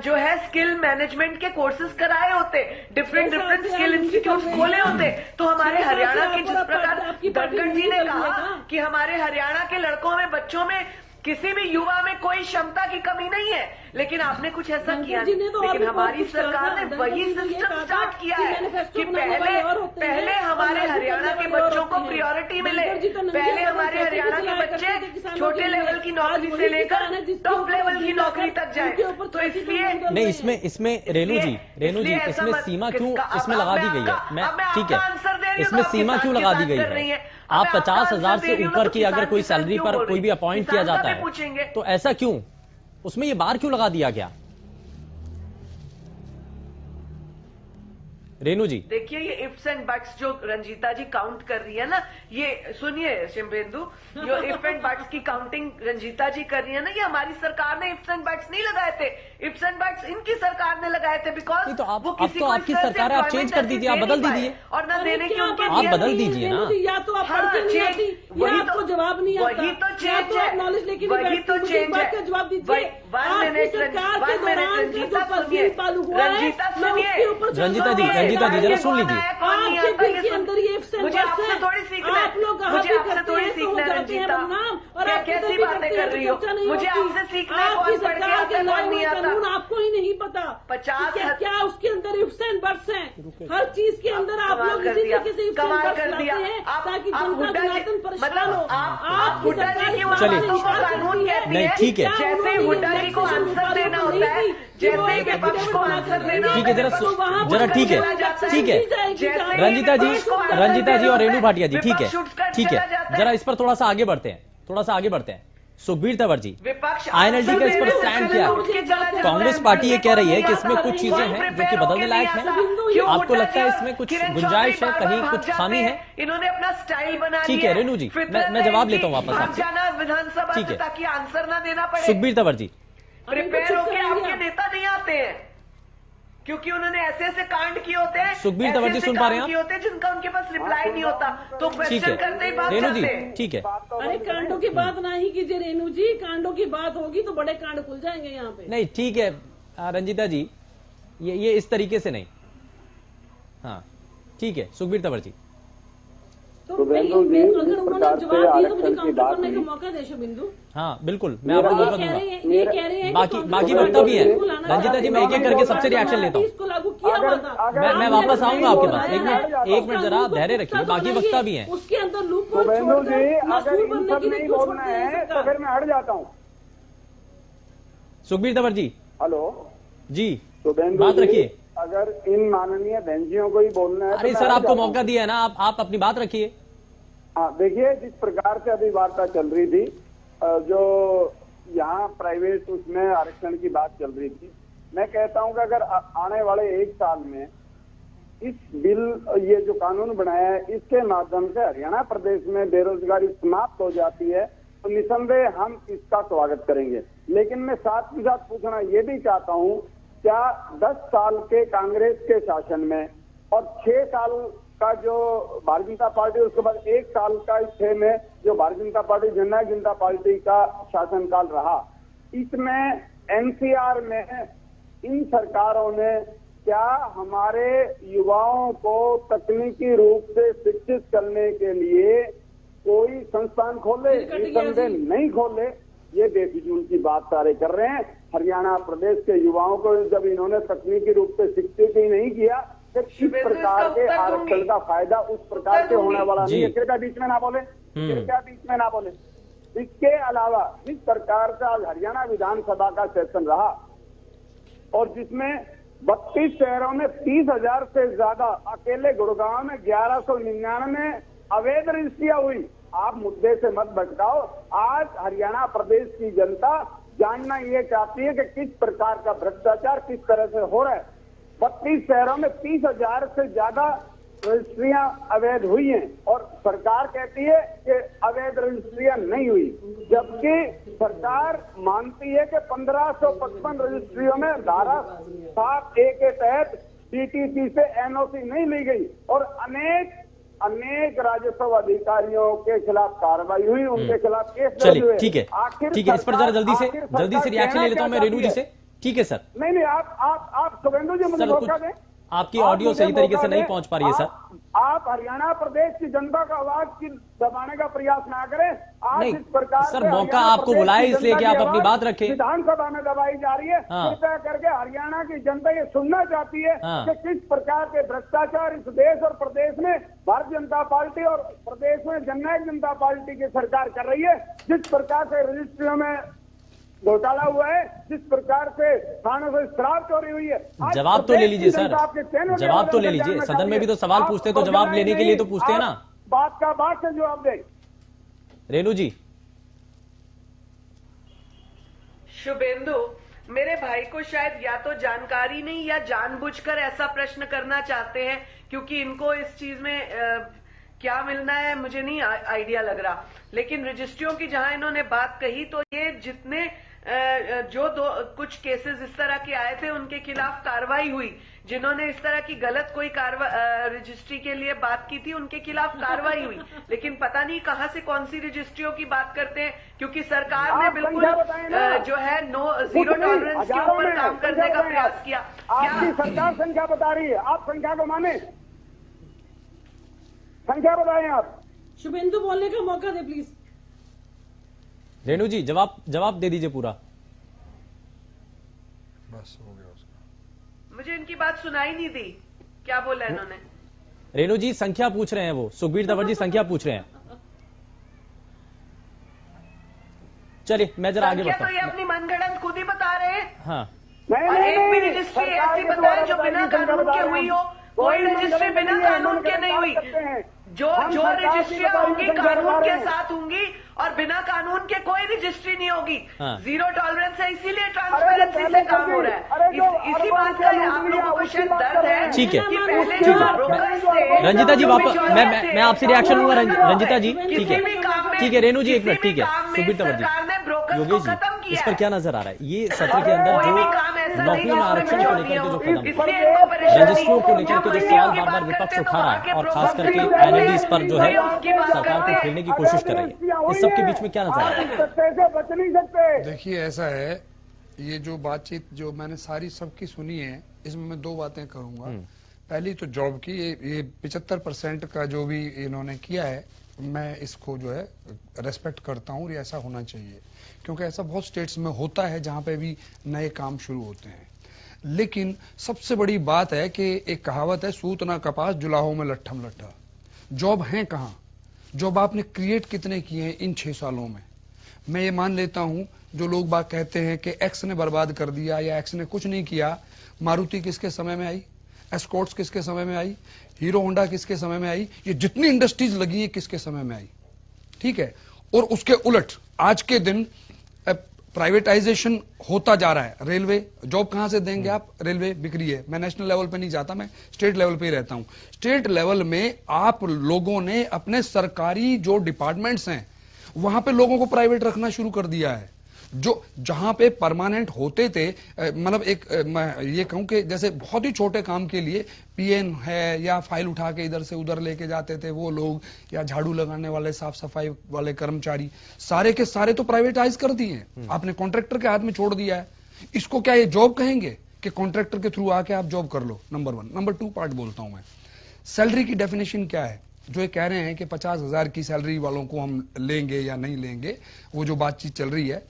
[SPEAKER 11] जो है स्किल मैनेजमेंट के कोर्सेज कराए होते, डिफरेंट स्किल इंस्टीट्यूट खोले होते। तो हमारे हरियाणा के जिस प्रकार धनखड़ जी ने कहा कि हमारे हरियाणा के लड़कों में, बच्चों में, किसी भी युवा में कोई क्षमता की कमी नहीं है, लेकिन आपने कुछ ऐसा किया नहीं। लेकिन हमारी सरकार ने वही सिस्टम स्टार्ट किया है कि पहले हमारे हरियाणा के बच्चों को प्रायोरिटी मिले, पहले हमारे हरियाणा के बच्चे छोटे लेवल की नौकरी से लेकर टॉप लेवल की नौकरी तक जाए। तो इसलिए
[SPEAKER 2] नहीं, इसमें रेणु जी इसमें सीमा क्यों इसमें लगा दी गई है? मैं ठीक है, इसमें सीमा क्यों लगा दी गई है? आप 50,000 से ऊपर की अगर कोई सैलरी पर कोई भी अपॉइंट किया जाता है तो ऐसा क्यों, उसमें ये बार क्यों लगा दिया गया? रेणु जी
[SPEAKER 11] देखिए, ये इफ्स एंड बट्स जो रंजीता जी काउंट कर रही है ना, ये सुनिए शिवेंदु, जो इफ एंड बट्स की काउंटिंग रंजीता जी कर रही है ना, ये हमारी सरकार ने इफ्स एंड बट्स नहीं लगाए थे, इफ्स एंड बट्स इनकी सरकार ने लगाए थे। बिकॉज
[SPEAKER 2] तो आप आपकी सरकार है, आप चेंज कर दीजिए, आप बदल दीजिए
[SPEAKER 11] और ना देने की उनके,
[SPEAKER 2] आप बदल दीजिए ना,
[SPEAKER 10] या तो आप आपको जवाब नहीं आता,
[SPEAKER 11] वही तो चेंज है,
[SPEAKER 10] नॉलेज लेके
[SPEAKER 11] वही तो चेंज है।
[SPEAKER 10] जवाब दीजिए।
[SPEAKER 2] रंजीता जी जरा सुन लीजिए।
[SPEAKER 11] मुझे आपसे थोड़ी सीखना है, मुझे आपसे थोड़ी सीखना है रंजीता, क्या कैसी बातें कर रही हो? मुझे आपसे सीखना है, कौन पढ़ के आता कौन नहीं आता,
[SPEAKER 10] आपको ही नहीं पता
[SPEAKER 11] 50
[SPEAKER 10] क्या उसके अंदर इफ्स एंड बट्स हैं, हर चीज के अंदर आप लोग
[SPEAKER 11] कमाल कर दिया।
[SPEAKER 10] ताकि जनता जनार्दन परेशान हो।
[SPEAKER 11] आप हुड्डा जी की कानून कहती है,
[SPEAKER 2] ठीक है,
[SPEAKER 11] जैसे हुड्डा जी पार्टी को आंसर देना होता है, जैसे ही विपक्ष को आंसर देना
[SPEAKER 2] ठीक है, जरा ठीक है रंजीता जी और रेणु भाटिया जी, ठीक है जरा इस पर थोड़ा सा आगे बढ़ते हैं। सुखबीर तंवर जी, आईएनएलडी का इस पर स्टैंड क्या है? कांग्रेस पार्टी ये कह रही है कि इसमें कुछ चीजें हैं जो कि बदलने लायक हैं। आपको लगता है इसमें कुछ गुंजाइश है, कहीं कुछ खामी है?
[SPEAKER 11] इन्होंने अपना स्टाइल बना
[SPEAKER 2] ठीक है रेणु जी, मैं जवाब लेता हूँ वापस आपसे।
[SPEAKER 11] विधानसभा
[SPEAKER 2] ठीक है,
[SPEAKER 11] ताकि आंसर ना देना पड़े।
[SPEAKER 2] सुखबीर तंवर जी,
[SPEAKER 11] प्रिपेयर होके आपके नेता नहीं आते हैं, क्योंकि उन्होंने ऐसे कांड किए होते हैं।
[SPEAKER 2] सुखबीर तंवर जी सुन पा रहे हैं
[SPEAKER 11] होते हैं जिनका उनके पास रिप्लाई नहीं होता, तो क्वेश्चन करते ही बात
[SPEAKER 2] रेणु जी,
[SPEAKER 11] करते हैं।
[SPEAKER 2] ठीक है।
[SPEAKER 10] अरे कांडों की बात ना ही कीजिए रेणु जी, कांडों की बात होगी तो बड़े कांड खुल जाएंगे यहाँ पे।
[SPEAKER 2] नहीं ठीक है रंजीता जी, ये इस तरीके से नहीं। हाँ ठीक है सुखबीर तंवर जी,
[SPEAKER 10] तो अगर उन्होंने जवाब दिया तो मुझे काउंटर करने का मौका दे शुभेंदु।
[SPEAKER 2] हाँ बिल्कुल, मैं आपको मौका दूंगा।
[SPEAKER 10] ये कह रहे हैं
[SPEAKER 2] बाकी वक्ता भी है रंजीता जी, मैं एक एक करके सबसे रिएक्शन लेता हूँ।
[SPEAKER 10] इसको लागू किया हुआ था।
[SPEAKER 2] मैं वापस आऊंगा आपके पास, एक मिनट जरा आप धैर्य रखिए, बाकी वक्ता भी हैं।
[SPEAKER 10] उसके अंदर लूप होल छोड़कर मजदूर बनने के लिए बोलना है तो फिर
[SPEAKER 12] मैं हट जाता हूँ।
[SPEAKER 2] सुखबीर तंवर जी,
[SPEAKER 12] हेलो
[SPEAKER 2] जी
[SPEAKER 12] बात रखिए। अगर इन माननीय बहनजियों को ही बोलना है,
[SPEAKER 2] अरे सर आपको मौका दिया है ना, आप अपनी बात रखिए।
[SPEAKER 12] हाँ देखिए, जिस प्रकार से अभी वार्ता चल रही थी, जो यहाँ प्राइवेट उसमें आरक्षण की बात चल रही थी, मैं कहता हूँ कि अगर आने वाले 1 साल में इस बिल, ये जो कानून बनाया है, इसके माध्यम से हरियाणा प्रदेश में बेरोजगारी समाप्त हो जाती है, तो निसंदेह हम इसका स्वागत करेंगे। लेकिन मैं साथ ही साथ पूछना ये भी चाहता हूँ, क्या 10 साल के कांग्रेस के शासन में और 6 साल का जो भारतीय जनता पार्टी, उसके बाद 1 साल का इस 6 में जो भारतीय जनता पार्टी, जननायक जनता पार्टी का शासनकाल रहा, इसमें एनसीआर में इन सरकारों ने क्या हमारे युवाओं को तकनीकी रूप से शिक्षित करने के लिए कोई संस्थान खोले? निसंदेह नहीं खोले। ये बेफिजूल की बात सारे कर रहे हैं। हरियाणा प्रदेश के युवाओं को जब इन्होंने तकनीकी रूप से शिक्षित ही नहीं किया, तो किस प्रकार के आरक्षण का फायदा उस प्रकार से होने वाला नहीं है। कृपया बीच में ना बोले, कृपया बीच में ना बोले। इसके अलावा जिस प्रकार का आज हरियाणा विधानसभा का सेशन रहा और जिसमें 32 शहरों में 30,000 से ज्यादा, अकेले गुड़गांव में 1199 अवैध रजिस्ट्रियां हुई। आप मुद्दे से मत भटकाओ। आज हरियाणा प्रदेश की जनता जानना ये चाहती है कि किस प्रकार का भ्रष्टाचार किस तरह से हो रहा है। 32 शहरों में 30,000 से ज्यादा रजिस्ट्रियां अवैध हुई हैं और सरकार कहती है कि अवैध रजिस्ट्रियां नहीं हुई, जबकि सरकार मानती है कि 1555 रजिस्ट्रियों में धारा 7A के तहत डीटीसी से एनओसी नहीं ली गई और अनेक राजस्व अधिकारियों के खिलाफ कार्रवाई हुई, उनके खिलाफ केस दर्ज हुए।
[SPEAKER 2] ठीक है, इस पर जरा जल्दी से रिएक्शन ले लेता हूं मैं रेणु जी से। ठीक है सर।
[SPEAKER 12] नहीं आप शुभेंदु जी मुझे मौका दें।
[SPEAKER 2] आपकी ऑडियो सही तरीके से नहीं पहुंच पा रही है सर।
[SPEAKER 12] आप हरियाणा प्रदेश की जनता का आवाज की दबाने का प्रयास ना करें। आज इस प्रकार
[SPEAKER 2] सर मौका आपको बुलाया इसलिए कि आप अपनी बात रखें।
[SPEAKER 12] विधानसभा में दबाई जा रही है। कृपया करके हरियाणा की जनता ये सुनना चाहती है कि किस प्रकार के भ्रष्टाचार इस देश और प्रदेश में भारतीय जनता पार्टी और प्रदेश में जननायक जनता पार्टी की सरकार कर रही है। जिस प्रकार से रजिस्ट्रियों में घोटाला हुआ है, जिस प्रकार से थानों से शराब चोरी हुई है।
[SPEAKER 2] जवाब तो ले लीजिए सर, जवाब तो ले लीजिए। सदन में भी तो सवाल पूछते तो जवाब लेने के लिए तो पूछते हैं ना।
[SPEAKER 12] बात का बात से जवाब दे।
[SPEAKER 2] रेणु जी।
[SPEAKER 11] शुभेंदु, मेरे भाई को शायद या तो जानकारी नहीं या जानबूझकर ऐसा प्रश्न करना चाहते हैं, क्योंकि इनको इस चीज में क्या मिलना है मुझे नहीं आइडिया लग रहा। लेकिन रजिस्ट्रियों की जहां इन्होंने बात कही, तो ये जितने कुछ केसेस इस तरह के आए थे उनके खिलाफ कार्रवाई हुई। जिन्होंने इस तरह की गलत कोई रजिस्ट्री के लिए बात की थी उनके खिलाफ कार्रवाई हुई। लेकिन पता नहीं कहां से कौन सी रजिस्ट्रियों की बात करते हैं, क्योंकि सरकार ने बिल्कुल जो है जीरो टॉलरेंस के ऊपर काम करने का प्रयास किया।
[SPEAKER 12] आपकी सरकार संख्या बता रही है, आप संख्या को माने, संख्या बताएं आप।
[SPEAKER 10] शुभेंदु बोलने का मौका दे प्लीज।
[SPEAKER 2] रेणु जी जवाब दे दीजिए पूरा।
[SPEAKER 7] बस हो गया उसका।
[SPEAKER 11] मुझे इनकी बात सुनाई नहीं दी, क्या बोला इन्होंने?
[SPEAKER 2] रेणु जी संख्या पूछ रहे हैं वो, सुखबीर तंवर जी संख्या पूछ रहे हैं। चलिए मैं जरा आगे बढ़ता
[SPEAKER 11] तो ये
[SPEAKER 2] हूँ।
[SPEAKER 11] अपनी मनगढ़ंत खुद ही बता रहे हैं।
[SPEAKER 2] हाँ,
[SPEAKER 11] और एक भी रजिस्ट्री ऐसी बताए जो बिना कानून के हुई हो, कोई रजिस्ट्री बिना कानून के नहीं हुई। जो रजिस्ट्रियां होंगी कानून के साथ होंगी और बिना कानून के कोई रजिस्ट्री नहीं होगी। जीरो टॉलरेंस है, इसीलिए ट्रांसपेरेंसी से काम हो रहा है। इसी बात का आप लोगों को शायद दर्द है।
[SPEAKER 2] ठीक है,
[SPEAKER 11] कि पहले जो ब्रोकर्स थे,
[SPEAKER 2] रंजिता जी वापस मैं आपसे रिएक्शन लूंगा। रंजिता जी ठीक है, ठीक है। रेणु जी एक मिनट, ठीक है। सुबीर तंवर जी, योगेश जी, इस पर क्या नजर आ रहा है? ये सत्र के अंदर जो नौकरियों में आरक्षण को लेकर के जो कदम, रजिस्ट्रियों को लेकर के जो सवाल बार बार विपक्ष उठा रहा है और खास करके एनएलडीज पर जो है सरकार को खेलने की कोशिश कर रही है, इस सब के बीच में क्या नजर आ रहा है?
[SPEAKER 13] देखिए ऐसा है, ये जो बातचीत जो मैंने सारी सबकी सुनी है, इसमें मैं दो बातें करूंगा। पहली तो जॉब की, ये 75% का जो भी इन्होंने किया है, मैं इसको जो है रेस्पेक्ट करता हूँ। ये ऐसा होना चाहिए क्योंकि ऐसा बहुत स्टेट्स में होता है जहां पे भी नए काम शुरू होते हैं। लेकिन सबसे बड़ी बात है कि एक कहावत है, सूत ना कपास जुलाहों में लट्ठम लट्ठा। जॉब है कहाँ? जॉब आपने क्रिएट कितने किए हैं इन 6 सालों में? मैं ये मान लेता हूं, जो लोग बात कहते हैं कि एक्स ने बर्बाद कर दिया या एक्स ने कुछ नहीं किया। मारुति किसके समय में आई? एस्कॉर्ट्स किसके समय में आई? हीरो होंडा किसके समय में आई? ये जितनी इंडस्ट्रीज लगी है किसके समय में आई? ठीक है। और उसके उलट आज के दिन प्राइवेटाइजेशन होता जा रहा है। रेलवे जॉब कहां से देंगे आप? रेलवे बिक रही है। मैं नेशनल लेवल पे नहीं जाता, मैं स्टेट लेवल पे ही रहता हूं। स्टेट लेवल में आप लोगों ने अपने सरकारी जो डिपार्टमेंट्स हैं वहां पे लोगों को प्राइवेट रखना शुरू कर दिया है। जो जहां पे परमानेंट होते थे, मतलब एक मैं ये कहूं कि जैसे बहुत ही छोटे काम के लिए पीएन है या फाइल उठा के इधर से उधर लेके जाते थे वो लोग, या झाड़ू लगाने वाले, साफ सफाई वाले कर्मचारी, सारे के सारे तो प्राइवेटाइज कर दिए हैं। आपने कॉन्ट्रैक्टर के हाथ में छोड़ दिया है। इसको क्या ये जॉब कहेंगे कि कॉन्ट्रैक्टर के थ्रू आके आप जॉब कर लो? नंबर 1। नंबर 2 पार्ट बोलता हूं मैं। सैलरी की डेफिनेशन क्या है? जो ये कह रहे हैं कि 50,000 की सैलरी वालों को हम लेंगे या नहीं लेंगे, वो जो बातचीत चल रही है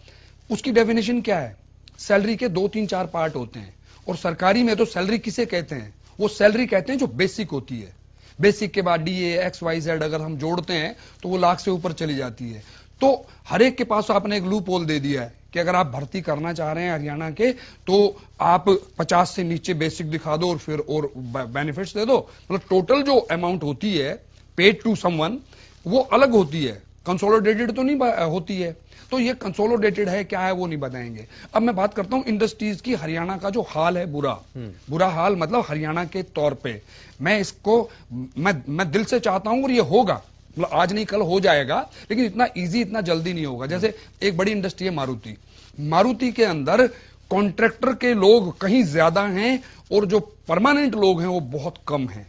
[SPEAKER 13] उसकी डेफिनेशन क्या है? सैलरी के 2, 3, 4 पार्ट होते हैं और सरकारी में तो सैलरी किसे कहते हैं? वो सैलरी कहते हैं जो बेसिक होती है। बेसिक के बाद डीए XYZ अगर हम जोड़ते हैं तो वो लाख से ऊपर चली जाती है। तो हर एक के पास आपने एक लूप होल दे दिया है कि अगर आप भर्ती करना चाह रहे हैं हरियाणा के तो आप 50 से नीचे बेसिक दिखा दो और फिर और बेनिफिट्स दे दो। मतलब टोटल जो अमाउंट होती है पेड टू समवन वो अलग होती है, कंसोलिडेटेड तो नहीं होती है। तो ये कंसोलिडेटेड है क्या है वो नहीं बताएंगे। अब मैं बात करता हूं इंडस्ट्रीज की। हरियाणा का जो हाल है बुरा हाल, मतलब हरियाणा के तौर पे मैं इसको मैं दिल से चाहता हूं और ये होगा, मतलब आज नहीं कल हो जाएगा, लेकिन इतना इजी इतना जल्दी नहीं होगा। जैसे एक बड़ी इंडस्ट्री है मारुति के अंदर कॉन्ट्रैक्टर के लोग कहीं ज्यादा हैं और जो परमानेंट लोग हैं वो बहुत कम हैं।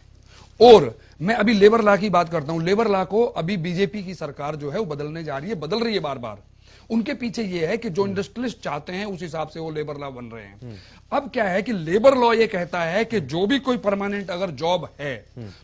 [SPEAKER 13] और मैं अभी लेबर लॉ की बात करता हूं। लेबर लॉ को अभी बीजेपी की सरकार जो है वो बदलने जा रही है, बदल रही है बार बार। उनके पीछे ये है कि जो इंडस्ट्रियलिस्ट चाहते हैं उस हिसाब से वो लेबर लॉ बन रहे हैं। अब क्या है कि लेबर लॉ ये कहता है कि जो भी कोई परमानेंट अगर जॉब है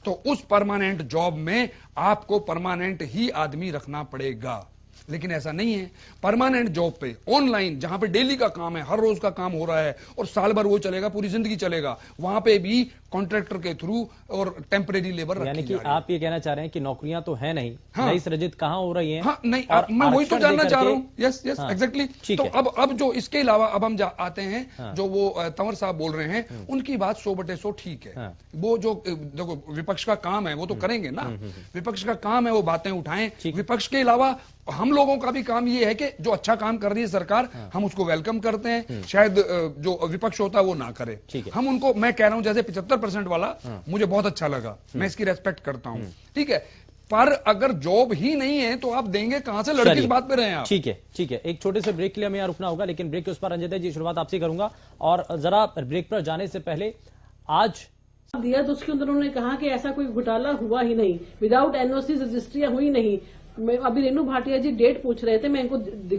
[SPEAKER 13] तो उस परमानेंट जॉब में आपको परमानेंट ही आदमी रखना पड़ेगा। लेकिन ऐसा नहीं है। परमानेंट जॉब पे ऑनलाइन जहां पे डेली का काम है, हर रोज का काम हो रहा है और साल भर वो चलेगा, पूरी जिंदगी चलेगा, वहां पे भी कॉन्ट्रैक्टर के थ्रू और टेम्परेरी लेबर। यानी कि
[SPEAKER 2] आप ये कहना चाह रहे हैं कि नौकरियां तो है नहीं, नई सृजित कहां हो रही है?
[SPEAKER 13] हाँ, नहीं, मैं वही तो जानना चाह रहा हूँ। Yes exactly. तो अब जो इसके अलावा अब हम आते हैं जो वो तंवर साहब बोल रहे हैं, उनकी बात 100/100 ठीक है। वो जो देखो विपक्ष का काम है वो तो करेंगे ना, विपक्ष का काम है वो बातें उठाएं। विपक्ष के अलावा हम लोगों का भी काम ये है कि जो अच्छा काम कर रही है सरकार हम उसको वेलकम करते हैं। शायद जो विपक्ष होता है वो ना करे, हम उनको, मैं कह रहा हूं जैसे 75% वाला मुझे बहुत अच्छा लगा, मैं इसकी रेस्पेक्ट करता हूं, ठीक है। पर अगर जॉब ही नहीं है तो आप देंगे कहां से? लड़की की बात पे रहे हैं आप।
[SPEAKER 2] ठीक है। एक छोटे से ब्रेक के लिए हमें यहाँ रुकना होगा, लेकिन ब्रेक के उस पर रंजिता जी शुरुआत आपसे करूंगा। और जरा ब्रेक पर जाने से पहले आज
[SPEAKER 10] दिया तो उसके अंदर उन्होंने कहा कि ऐसा कोई घोटाला हुआ ही नहीं, विदाउट एनओसी रजिस्ट्रियां हुई नहीं। मैं अभी रेणु भाटिया जी डेट पूछ रहे थे, मैं इनको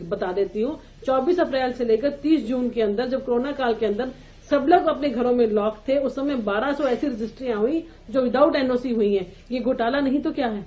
[SPEAKER 10] बता देती हूँ। 24 अप्रैल से लेकर 30 जून के अंदर, जब कोरोना काल के अंदर सब लोग अपने घरों में लॉक थे, उस समय 1200 ऐसी रजिस्ट्रियां हुई जो विदाउट एनओसी हुई हैं। ये घोटाला नहीं तो क्या है?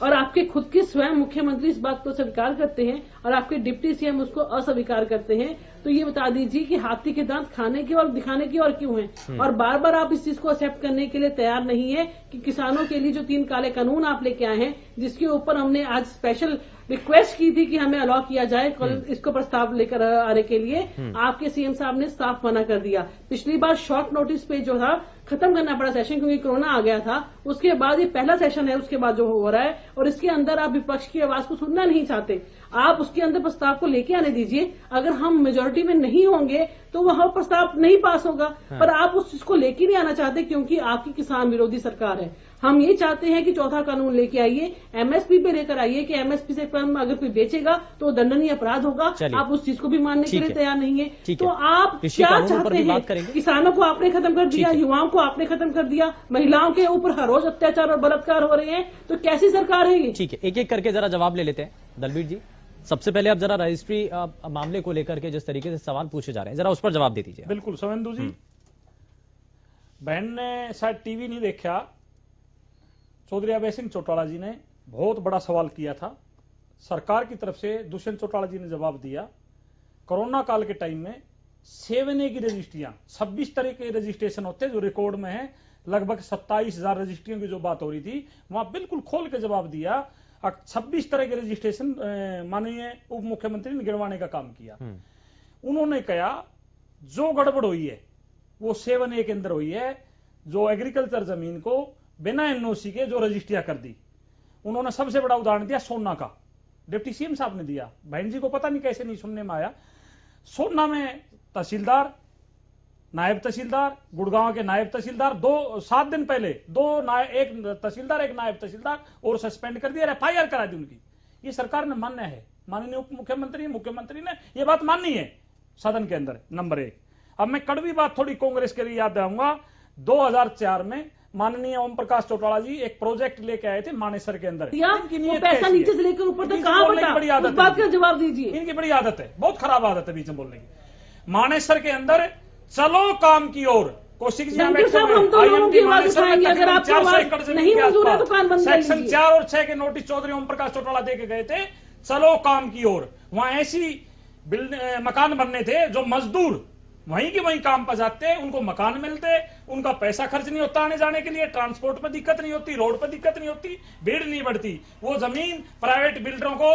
[SPEAKER 10] और आपके खुद के स्वयं मुख्यमंत्री इस बात को स्वीकार करते हैं और आपके डिप्टी सीएम उसको अस्वीकार करते हैं। तो तो ये बता दीजिए कि हाथी के दांत खाने की और दिखाने की और क्यों हैं? और बार बार आप इस चीज को एक्सेप्ट करने के लिए तैयार नहीं है कि किसानों के लिए जो 3 काले कानून आप लेके आए हैं, जिसके ऊपर हमने आज स्पेशल रिक्वेस्ट की थी कि हमें अलाउ किया जाए कल इसको प्रस्ताव लेकर आने के लिए, आपके सीएम साहब ने साफ मना कर दिया। पिछली बार शॉर्ट नोटिस पे जो था खत्म करना पड़ा सेशन, क्योंकि कोरोना आ गया था। उसके बाद ये पहला सेशन है उसके बाद जो हो रहा है, और इसके अंदर आप विपक्ष की आवाज को सुनना नहीं चाहते। आप उसके अंदर प्रस्ताव को लेके आने दीजिए। अगर हम मेजोरिटी में नहीं होंगे तो वह प्रस्ताव नहीं पास होगा। पर आप उस चीज को लेके नहीं आना चाहते क्योंकि आपकी किसान विरोधी सरकार है। हम ये चाहते हैं कि चौथा कानून लेके आइए, एमएसपी पे लेकर आइए कि एमएसपी से कम अगर कोई बेचेगा तो दंडनीय अपराध होगा। आप उस चीज को भी मानने के लिए तैयार नहीं है। तो आप क्या चाहते हैं? किसानों को आपने खत्म कर दिया, युवाओं को आपने खत्म कर दिया, महिलाओं के ऊपर हर रोज अत्याचार और बलात्कार हो रहे हैं, तो कैसी सरकार है ये?
[SPEAKER 2] ठीक है, एक एक करके जरा जवाब ले लेते हैं। दलबीर जी, सबसे पहले आप जरा रजिस्ट्री मामले को लेकर के जिस तरीके से सवाल पूछे जा रहे हैं, जरा उस पर जवाब दे दीजिए।
[SPEAKER 9] बिल्कुल शुभेंदु जी, बहन ने शायद टीवी नहीं देखा, चौधरी अभय सिंह चौटाला जी ने बहुत बड़ा सवाल किया था। सरकार की तरफ से दुष्यंत चौटाला जी ने जवाब दिया। कोरोना काल के टाइम में 7A की रजिस्ट्रियां 26 तरह के रजिस्ट्रेशन होते हैं जो रिकॉर्ड में है, लगभग 27,000 रजिस्ट्रियों की जो बात हो रही थी, वहां बिल्कुल खोल के जवाब दिया। 26 तरह के रजिस्ट्रेशन माननीय उप मुख्यमंत्री ने गिरवाने का काम किया। उन्होंने कहा जो गड़बड़ हुई है वो 7A के अंदर हुई है, जो एग्रीकल्चर जमीन को बिना एनओसी के जो रजिस्ट्रियां कर दी। उन्होंने सबसे बड़ा उदाहरण दिया सोना का, डिप्टी सीएम साहब ने दिया। बहन जी को पता नहीं कैसे नहीं सुनने में आया। सोना में तहसीलदार, नायब तहसीलदार, गुड़गांव के नायब तहसीलदार 7 दिन पहले एक तहसीलदार एक नायब तहसीलदार और सस्पेंड कर दिया, एफआईआर करा दी उनकी। ये सरकार ने मान्य है, माननीय उप मुख्यमंत्री ने ये बात माननी है सदन के अंदर। नंबर 1। अब मैं कड़वी बात थोड़ी कांग्रेस के लिए याद दिलाऊंगा। 2004 में माननीय ओम प्रकाश चौटाला जी एक प्रोजेक्ट लेके आए थे मानेसर के अंदर।
[SPEAKER 10] इनकी पैसा नीचे से लेकर ऊपर तक कहां बटा? उस बात का जवाब दीजिए।
[SPEAKER 9] इनकी बड़ी आदत है, बहुत खराब आदत है बीच में बोलने की। मानेसर के अंदर चलो काम की ओर कौशिक जी,
[SPEAKER 10] हम तो लोगों की आवाज उठाएंगे। अगर आपको आवाज नहीं मंजूर है तो कान बंद कर लीजिए।
[SPEAKER 9] सेक्शन 4 और 6 के नोटिस चौधरी ओम प्रकाश चौटाला दे के गए थे, चलो काम की ओर। वहां ऐसी मकान बनने थे जो मजदूर वहीं के वहीं काम पर जाते, उनको मकान मिलते, उनका पैसा खर्च नहीं होता आने जाने के लिए, ट्रांसपोर्ट पर दिक्कत नहीं होती, रोड पर दिक्कत नहीं होती, भीड़ नहीं बढ़ती। वो जमीन प्राइवेट बिल्डरों को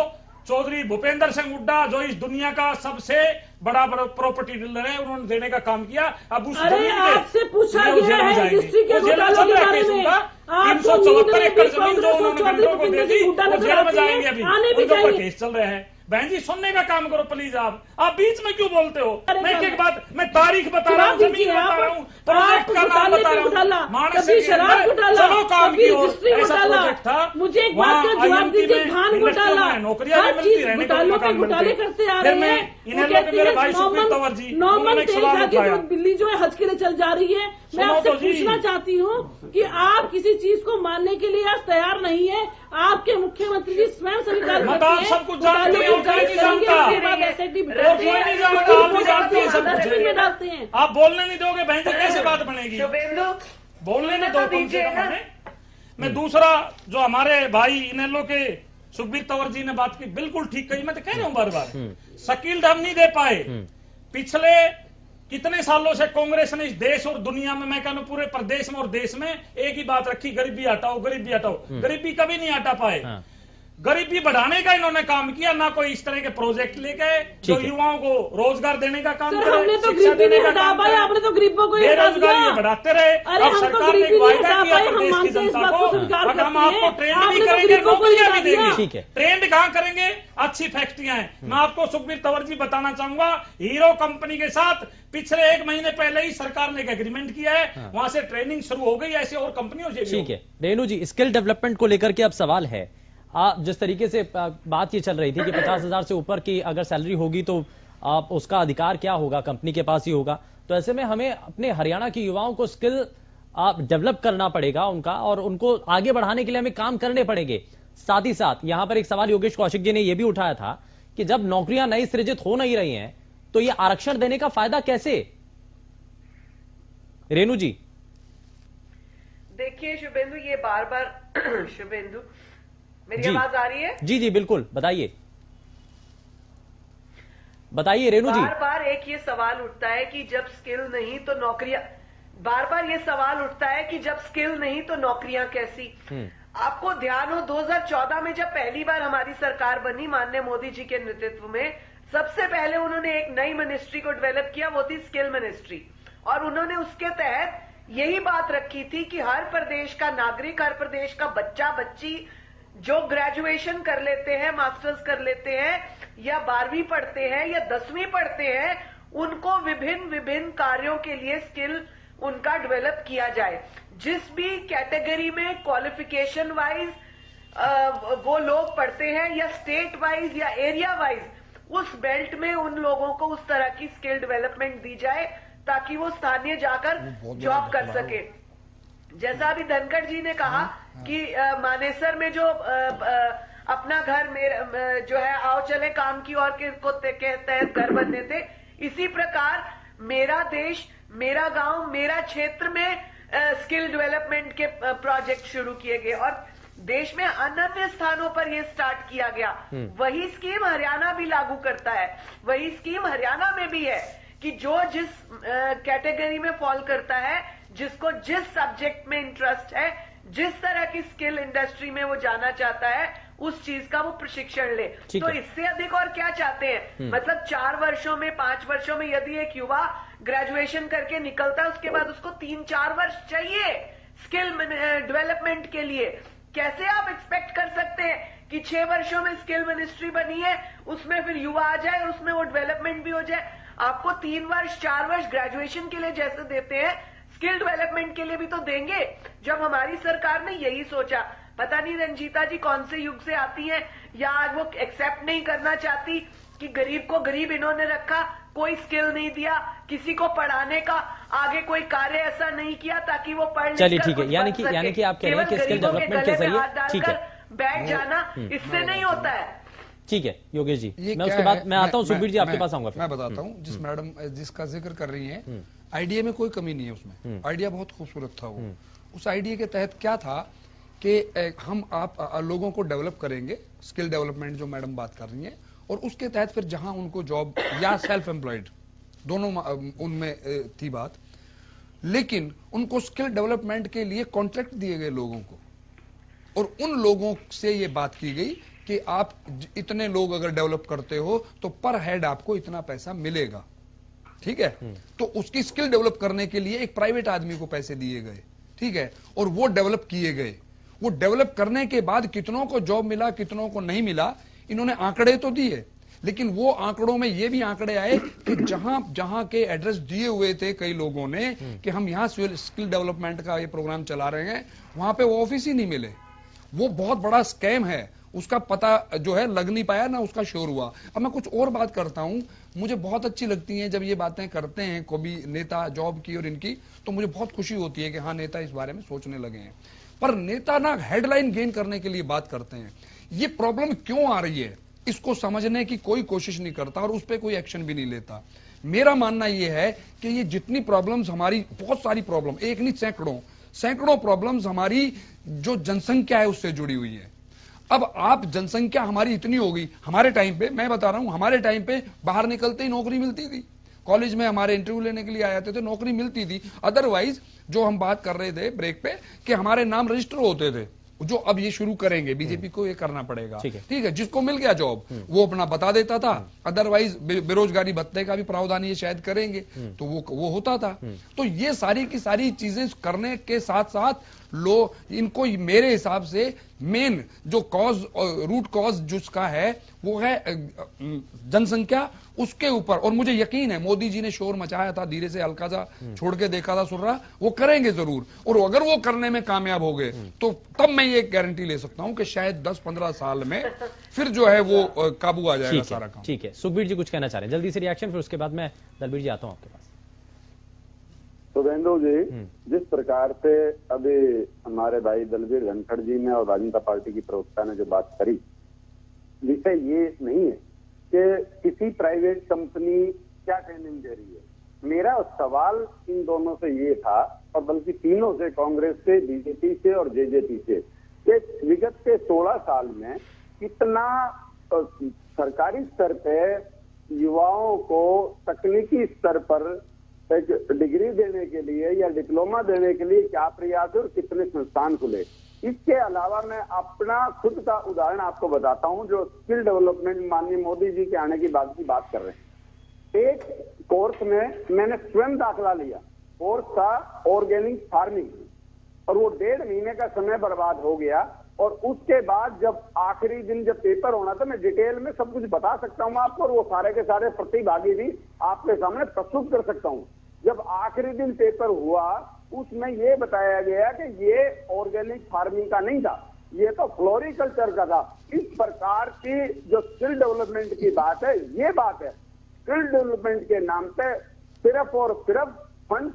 [SPEAKER 9] चौधरी भूपेंद्र सिंह हुड्डा जो इस दुनिया का सबसे बड़ा प्रॉपर्टी डीलर है, उन्होंने देने का काम किया। अब उस जमीन
[SPEAKER 10] आपसे पूछा गया है हिस्ट्री के घोटालों के बारे में।
[SPEAKER 9] 374 एकड़ जमीन जो उन्होंने बिल्डरों को दे दी, वो जेल में जाएंगे। अभी उनके ऊपर केस चल रहे हैं। बहन जी सुनने का काम करो प्लीज। आप बीच में क्यों बोलते हो? मैं एक बात, मैं तारीख बता रहा हूँ, जमीन बता रहा हूँ, प्रोजेक्ट का नाम बता रहा हूँ। मानसी
[SPEAKER 10] शराब घोटाला,
[SPEAKER 9] चलो काम की ओर, ऐसा
[SPEAKER 10] घोटाला।
[SPEAKER 9] प्रोजेक्ट था।
[SPEAKER 10] मुझे एक बात का जवाब दीजिए, धान घोटाला,
[SPEAKER 9] नौकरियां भी मिलती, रहने का मकान
[SPEAKER 10] घोटाले करते आ रहे हैं।
[SPEAKER 9] इन्हें लोग मेरे भाई सुखबीर तंवर जी,
[SPEAKER 10] नॉर्मल बिल्ली जो है हज के लिए चल जा रही है। मैं आपसे पूछना चाहती हूँ कि आप किसी चीज को मानने के लिए आज तैयार नहीं है। आपके मुख्यमंत्री जी स्वयं स्वीकार करते हैं,
[SPEAKER 9] सब कुछ जानते हैं, कोई नहीं जानता,
[SPEAKER 10] डालते हैं।
[SPEAKER 9] आप बोलने नहीं दोगे बहन जी, कैसे बात बनेगी? बोलने नहीं दो कम से कम हमें। मैं दूसरा जो हमारे भाई इनेलो के सुखबीर तंवर जी ने बात की, बिल्कुल ठीक कही। मैं तो कह रहा हूं बार बार, शकील हम नहीं दे पाए। पिछले कितने सालों से कांग्रेस ने इस देश और दुनिया में, मैं कहूं पूरे प्रदेश में और देश में एक ही बात रखी, गरीबी हटाओ, गरीबी हटाओ। गरीबी कभी नहीं हटा पाए। गरीबी बढ़ाने का इन्होंने काम किया, ना कोई इस तरह के प्रोजेक्ट लेके जो युवाओं को रोजगार देने का काम करे, शिक्षा देने का काम करे।
[SPEAKER 10] आपने तो गरीबों को
[SPEAKER 9] बेरोजगारी बढ़ाते रहे। अब सरकार ने वायदा किया प्रदेश की जनता को, हम आपको ट्रेंड भी करेंगे, नौकरियां भी देंगे। ट्रेंड कहाँ करेंगे? अच्छी फैक्ट्रियां हैं। मैं आपको सुखबीर तंवर जी बताना चाहूंगा, हीरो कंपनी के साथ पिछले 1 महीने पहले ही सरकार ने एक एग्रीमेंट किया है, वहां से ट्रेनिंग शुरू हो गई। ऐसे और कंपनियों से।
[SPEAKER 2] ठीक है रेणु जी, स्किल डेवलपमेंट को लेकर के अब सवाल है। जिस तरीके से बात ये चल रही थी कि 50,000 से ऊपर की अगर सैलरी होगी तो उसका अधिकार क्या होगा, कंपनी के पास ही होगा। तो ऐसे में हमें अपने हरियाणा के युवाओं को स्किल डेवलप करना पड़ेगा उनका, और उनको आगे बढ़ाने के लिए हमें काम करने पड़ेंगे। साथ ही साथ यहां पर एक सवाल योगेश कौशिक जी ने यह भी उठाया था कि जब नौकरियां नई सृजित हो नहीं रही हैं तो ये आरक्षण देने का फायदा कैसे? रेणु जी
[SPEAKER 11] देखिए शुभेंदु, ये बार बार शुभेंदु मेरी आवाज आ रही है?
[SPEAKER 2] जी जी बिल्कुल, बताइए। बताइए रेणु जी।
[SPEAKER 11] बार बार एक ये सवाल उठता है कि जब स्किल नहीं तो नौकरियां, बार बार ये सवाल उठता है कि जब स्किल नहीं तो नौकरियां कैसी। आपको ध्यान हो 2014 में जब पहली बार हमारी सरकार बनी माननीय मोदी जी के नेतृत्व में, सबसे पहले उन्होंने एक नई मिनिस्ट्री को डेवलप किया, वो थी स्किल मिनिस्ट्री। और उन्होंने उसके तहत यही बात रखी थी कि हर प्रदेश का नागरिक, हर प्रदेश का बच्चा बच्ची जो ग्रेजुएशन कर लेते हैं, मास्टर्स कर लेते हैं, या 12वीं पढ़ते हैं या 10वीं पढ़ते हैं, उनको विभिन्न विभिन्न कार्यों के लिए स्किल उनका डेवलप किया जाए। जिस भी कैटेगरी में क्वालिफिकेशन वाइज वो लोग पढ़ते हैं, या स्टेट वाइज या एरिया वाइज, उस बेल्ट में उन लोगों को उस तरह की स्किल डेवलपमेंट दी जाए ताकि वो स्थानीय जाकर जॉब कर सके। जैसा अभी धनखड़ जी ने कहा कि मानेसर में जो अपना घर जो है आओ चले काम की ओर के तहत घर बनने थे, इसी प्रकार मेरा देश मेरा गांव मेरा क्षेत्र में स्किल डेवलपमेंट के प्रोजेक्ट शुरू किए गए और देश में अन्य स्थानों पर यह स्टार्ट किया गया। वही स्कीम हरियाणा भी लागू करता है। वही स्कीम हरियाणा में भी है कि जो जिस कैटेगरी में फॉल करता है, जिसको जिस सब्जेक्ट में इंटरेस्ट है, जिस तरह की स्किल इंडस्ट्री में वो जाना चाहता है, उस चीज का वो प्रशिक्षण ले। तो इससे अधिक और क्या चाहते हैं? मतलब 4 वर्षों में 5 वर्षों में यदि एक युवा ग्रेजुएशन करके निकलता है, उसके बाद उसको 3-4 वर्ष चाहिए स्किल डेवलपमेंट के लिए। कैसे आप एक्सपेक्ट कर सकते हैं कि 6 वर्षों में स्किल मिनिस्ट्री बनी है, उसमें फिर युवा आ जाए और उसमें वो डेवलपमेंट भी हो जाए? आपको 3 वर्ष 4 वर्ष ग्रेजुएशन के लिए जैसे देते हैं, स्किल डेवलपमेंट के लिए भी तो देंगे। जब हमारी सरकार ने यही सोचा, पता नहीं रंजीता जी कौन से युग से आती हैं, या आज वो एक्सेप्ट नहीं करना चाहती कि गरीब को गरीब इन्होंने रखा, कोई स्किल नहीं दिया, किसी को पढ़ाने का आगे कोई कार्य ऐसा नहीं किया ताकि वो पढ़।
[SPEAKER 2] चलिए ठीक है, यानी कि आप कह रहे हैं कि स्किल डेवलपमेंट के जरिए ठीक है
[SPEAKER 11] बैठ जाना, इससे नहीं होता है।
[SPEAKER 2] ठीक है योगेश जी, मैं उसके बाद मैं आता हूं सुखबीर जी, आपके पास आऊंगा।
[SPEAKER 13] मैं बताता हूं, जिस मैडम जिसका जिक्र कर रही हैं, आइडिया में कोई कमी नहीं है उसमें, आइडिया बहुत खूबसूरत था वो। उस आइडिया के तहत क्या था कि हम आप लोगों को डेवलप करेंगे, स्किल डेवलपमेंट जो मैडम बात कर रही हैं, और उसके तहत फिर जहां उनको जॉब या सेल्फ एम्प्लॉयड दोनों उनमें थी बात, लेकिन उनको स्किल डेवलपमेंट के लिए कॉन्ट्रैक्ट दिए गए लोगों को, और उन लोगों से ये बात की गई कि आप इतने लोग अगर डेवलप करते हो तो पर हेड आपको इतना पैसा मिलेगा। ठीक है, तो उसकी स्किल डेवलप करने के लिए एक प्राइवेट आदमी को पैसे दिए गए। ठीक है, और वो डेवलप किए गए। वो डेवलप करने के बाद कितनों को जॉब मिला, कितनों को नहीं मिला, इन्होंने आंकड़े तो दिए, लेकिन वो आंकड़ों में ये भी आंकड़े आए कि जहां के एड्रेस दिए हुए थे कई लोगों ने कि हम यहां स्किल डेवलपमेंट का ये प्रोग्राम चला रहे हैं, वहां पे वो ऑफिस ही नहीं मिले। वो बहुत बड़ा स्कैम है, उसका पता जो है लग नहीं पाया ना, उसका शोर हुआ। अब मैं कुछ और बात करता हूं, मुझे बहुत अच्छी लगती हैं जब ये बातें करते हैं कोई नेता जॉब की और इनकी, तो मुझे बहुत खुशी होती है कि हाँ नेता इस बारे में सोचने लगे हैं। पर नेता ना हेडलाइन गेन करने के लिए बात करते हैं। ये प्रॉब्लम क्यों आ रही है इसको समझने की कोई कोशिश नहीं करता और उस पर कोई एक्शन भी नहीं लेता। मेरा मानना यह है कि ये जितनी प्रॉब्लम्स हमारी, बहुत सारी प्रॉब्लम, एक नहीं सैकड़ों प्रॉब्लम्स हमारी जो जनसंख्या है उससे जुड़ी हुई है। अब आप जनसंख्या हमारी इतनी हो गई, हमारे टाइम पे मैं बता रहा हूं, हमारे टाइम पे बाहर निकलते ही नौकरी मिलती थी। कॉलेज में हमारे इंटरव्यू लेने के लिए आए थे तो नौकरी मिलती थी। अदरवाइज जो हम बात कर रहे थे ब्रेक पे कि हमारे नाम रजिस्टर होते थे, जो अब ये शुरू करेंगे बीजेपी को ये करना पड़ेगा। ठीक है, जिसको मिल गया जॉब वो अपना बता देता था, अदरवाइज बेरोजगारी भत्ते का भी प्रावधान ये शायद करेंगे तो वो होता था। तो ये सारी की सारी चीजें करने के साथ साथ इनको मेरे हिसाब से मेन जो रूट कॉज जिसका है वो है जनसंख्या, उसके ऊपर। और मुझे यकीन है मोदी जी ने शोर मचाया था, धीरे से हल्का सा छोड़ के देखा था सुर्रा, वो करेंगे जरूर। और अगर वो करने में कामयाब हो गए तो तब मैं ये गारंटी ले सकता हूं कि शायद 10-15 साल में फिर जो है वो काबू आ जाएगा सारा काम।
[SPEAKER 2] ठीक है, सुखबीर जी कुछ कहना चाह रहे हैं, जल्दी से रिएक्शन, फिर उसके बाद मैं दलबीर जी आता हूं आपके पास।
[SPEAKER 12] शुभेंदु जी, जिस प्रकार से अभी हमारे भाई दलबीर धनखड़ जी ने और भारतीय जनता पार्टी की प्रवक्ता ने जो बात करी, विषय ये नहीं है कि किसी प्राइवेट कंपनी क्या ट्रेनिंग दे रही है। मेरा सवाल इन दोनों से ये था, और बल्कि तीनों से, कांग्रेस से, बीजेपी से और जेजेपी से, कि विगत के 16 साल में कितना सरकारी स्तर पे युवाओं को तकनीकी स्तर पर एक डिग्री देने के लिए या डिप्लोमा देने के लिए क्या प्रयास है और कितने संस्थान खुले। इसके अलावा मैं अपना खुद का उदाहरण आपको बताता हूं, जो स्किल डेवलपमेंट माननीय मोदी जी के आने की बात कर रहे हैं। एक कोर्स में मैंने स्वयं दाखिला लिया, कोर्स था ऑर्गेनिक फार्मिंग, और वो 1.5 महीने का समय बर्बाद हो गया। और उसके बाद जब आखिरी दिन जब पेपर होना था, मैं डिटेल में सब कुछ बता सकता हूं आपको, और वो सारे के सारे प्रतिभागी भी आपके सामने प्रस्तुत कर सकता हूं। जब आखिरी दिन पेपर हुआ, उसमें ये बताया गया कि ये ऑर्गेनिक फार्मिंग का नहीं था, ये तो फ्लोरिकल्चर का था। इस प्रकार की जो स्किल डेवलपमेंट की बात है, ये बात है। स्किल डेवलपमेंट के नाम पे सिर्फ और सिर्फ फंड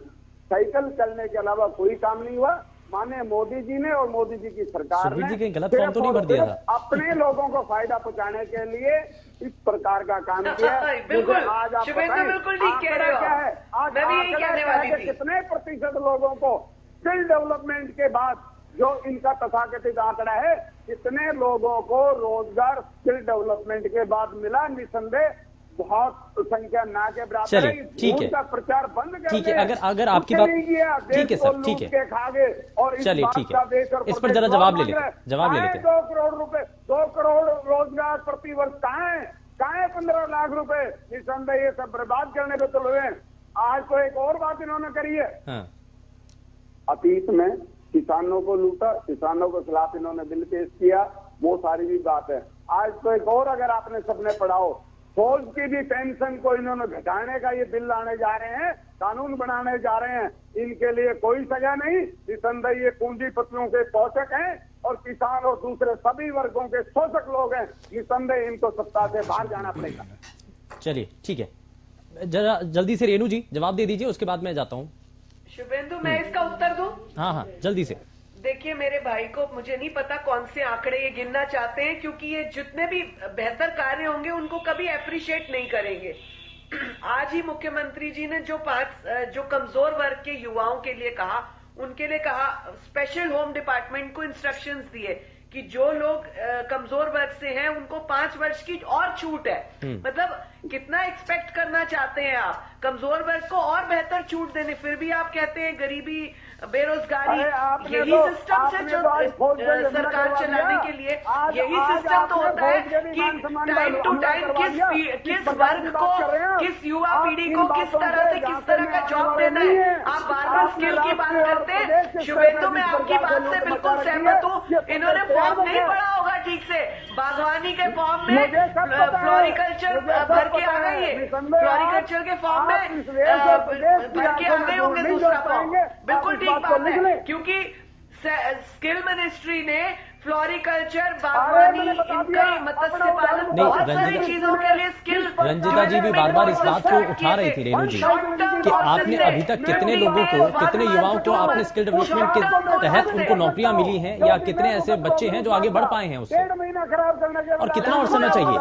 [SPEAKER 12] साइकिल चलने के अलावा कोई काम नहीं हुआ। माने मोदी जी ने और मोदी जी की सरकार ने
[SPEAKER 2] गलत फॉर्म तो नहीं भर दिया था।
[SPEAKER 12] अपने लोगों को फायदा पहुंचाने के लिए इस प्रकार का काम किया।
[SPEAKER 11] बिल्कुल,
[SPEAKER 12] आज आप
[SPEAKER 11] बिल्कुल ठीक कह रहे हो।
[SPEAKER 12] क्या है, आज
[SPEAKER 11] मैं भी यही कहने वाली थी।
[SPEAKER 12] कितने प्रतिशत लोगों को स्किल डेवलपमेंट के बाद जो इनका तथाकथित आंकड़ा है, कितने लोगों को रोजगार स्किल डेवलपमेंट के बाद मिला? निसंदेह बहुत संख्या ना के बराबर।
[SPEAKER 2] चलिए ठीक है,
[SPEAKER 12] प्रचार बंद कर,
[SPEAKER 2] ठीक है। अगर आपकी बात ठीक है सर, ठीक है, चलिए ठीक है, इस पर जरा जवाब ले लेते हैं।
[SPEAKER 12] 2 करोड़ रुपए, 2 करोड़ रोजगार प्रति वर्ष कहाँ है 15 लाख रुपए? निसंदेह ये सब बर्बाद करने पे तुले हैं। आज तो एक और बात इन्होंने करी है। अतीत में किसानों को लूटा, किसानों के खिलाफ इन्होंने बिल पेश किया, वो सारी भी बात है। आज तो एक और, अगर आपने सबने पढ़ा हो, फौज की भी पेंशन को इन्होंने घटाने का ये बिल लाने जा रहे हैं, कानून बनाने जा रहे हैं। इनके लिए कोई सजा नहीं। निसंदेह ये पूंजीपतियों के पोषक हैं और किसान और दूसरे सभी वर्गों के शोषक लोग हैं। निसंदेह इनको सत्ता से बाहर जाना पड़ेगा।
[SPEAKER 2] चलिए ठीक है, जरा जल्दी से रेणु जी जवाब दे दीजिए, उसके बाद मैं जाता हूँ।
[SPEAKER 11] शुभेंदु, मैं इसका उत्तर दूं?
[SPEAKER 2] हाँ, जल्दी से।
[SPEAKER 11] देखिए, मेरे भाई को मुझे नहीं पता कौन से आंकड़े ये गिनना चाहते हैं, क्योंकि ये जितने भी बेहतर कार्य होंगे उनको कभी अप्रिशिएट नहीं करेंगे। आज ही मुख्यमंत्री जी ने जो कमजोर वर्ग के युवाओं के लिए कहा, उनके लिए कहा, स्पेशल होम डिपार्टमेंट को इंस्ट्रक्शंस दिए कि जो लोग कमजोर वर्ग से हैं उनको 5 वर्ष की और छूट है। मतलब कितना एक्सपेक्ट करना चाहते हैं आप? कमजोर वर्ग को और बेहतर छूट देने, फिर भी आप कहते हैं गरीबी, बेरोजगारी। यही सिस्टम से जो सरकार चलाने के लिए यही सिस्टम तो होता है कि टाइम टू टाइम किस वर्ग को, किस युवा पीढ़ी को किस तरह का जॉब देना है। आप बार बार स्किल की बात करते हैं। शुभेंदु, मैं आपकी बात से बिल्कुल सहमत हूँ। इन्होंने फॉर्म नहीं पढ़ा होगा ठीक से। बागवानी के फॉर्म में फ्लोरिकल्चर भर के आ गई है, फ्लोरिकल्चर के फॉर्म में भर के आ गए होंगे दूसरा फॉर्म। बिल्कुल ठीक बात है, क्योंकि स्किल मिनिस्ट्री ने फ्लोरिकल्चर, बागवानी, इनका मत्स्य पालन, बहुत सारी चीजों के लिए स्किल।
[SPEAKER 2] रंजिता जी भी बार बार इस बात को उठा रही थी रेणु जी, कि आपने अभी तक कितने लोगों को, कितने युवाओं को आपने स्किल डेवलपमेंट के तहत उनको नौकरियां मिली हैं, या कितने ऐसे बच्चे हैं जो आगे बढ़ पाए हैं उससे, और कितना और समय चाहिए?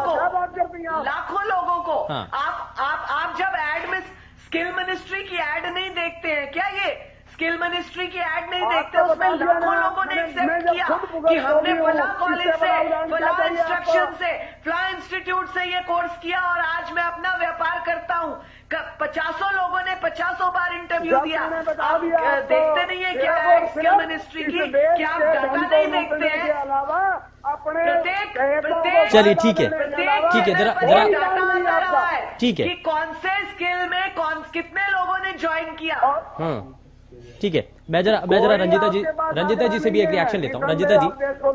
[SPEAKER 11] लाखों लोगों को। आप जब एड में स्किल मिनिस्ट्री की एड नहीं देखते हैं क्या? ये स्किल मिनिस्ट्री की एड नहीं देखते, उसमें लाखों लोगों ने एक्सेप्ट किया कि हमने फला कॉलेज से, फला इंस्ट्रक्शन से, फला इंस्टीट्यूट से ये कोर्स किया और आज मैं अपना व्यापार करता हूँ। 50 लोगों ने 50 बार इंटरव्यू दिया। आप देखते नहीं है क्या स्किल मिनिस्ट्री की? क्या आप डाटा नहीं देखते हैं? प्रत्येक
[SPEAKER 2] चलिए ठीक है, ठीक है, जरा
[SPEAKER 11] डाटा आता रहा है
[SPEAKER 2] ठीक है
[SPEAKER 11] कि कौन से स्किल में कितने लोगों ने ज्वाइन किया।
[SPEAKER 2] ठीक है, मैं जरा रंजिता जी से भी एक रिएक्शन लेता हूं। रंजिता जी,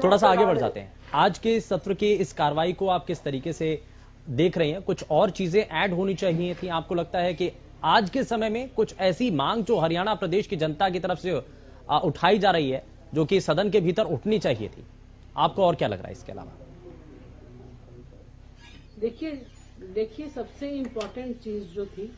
[SPEAKER 2] थोड़ा सा आगे बढ़ जाते हैं। आज के सत्र की इस कार्रवाई को आप किस तरीके से देख रहे हैं? कुछ और चीजें ऐड होनी चाहिए थी? आपको लगता है कि आज के समय में कुछ ऐसी मांग जो हरियाणा प्रदेश की जनता की तरफ से उठाई जा रही है, जो कि सदन के भीतर उठनी चाहिए थी? आपको और क्या लग रहा है इसके अलावा?
[SPEAKER 10] देखिए, सबसे इम्पोर्टेंट चीज जो थी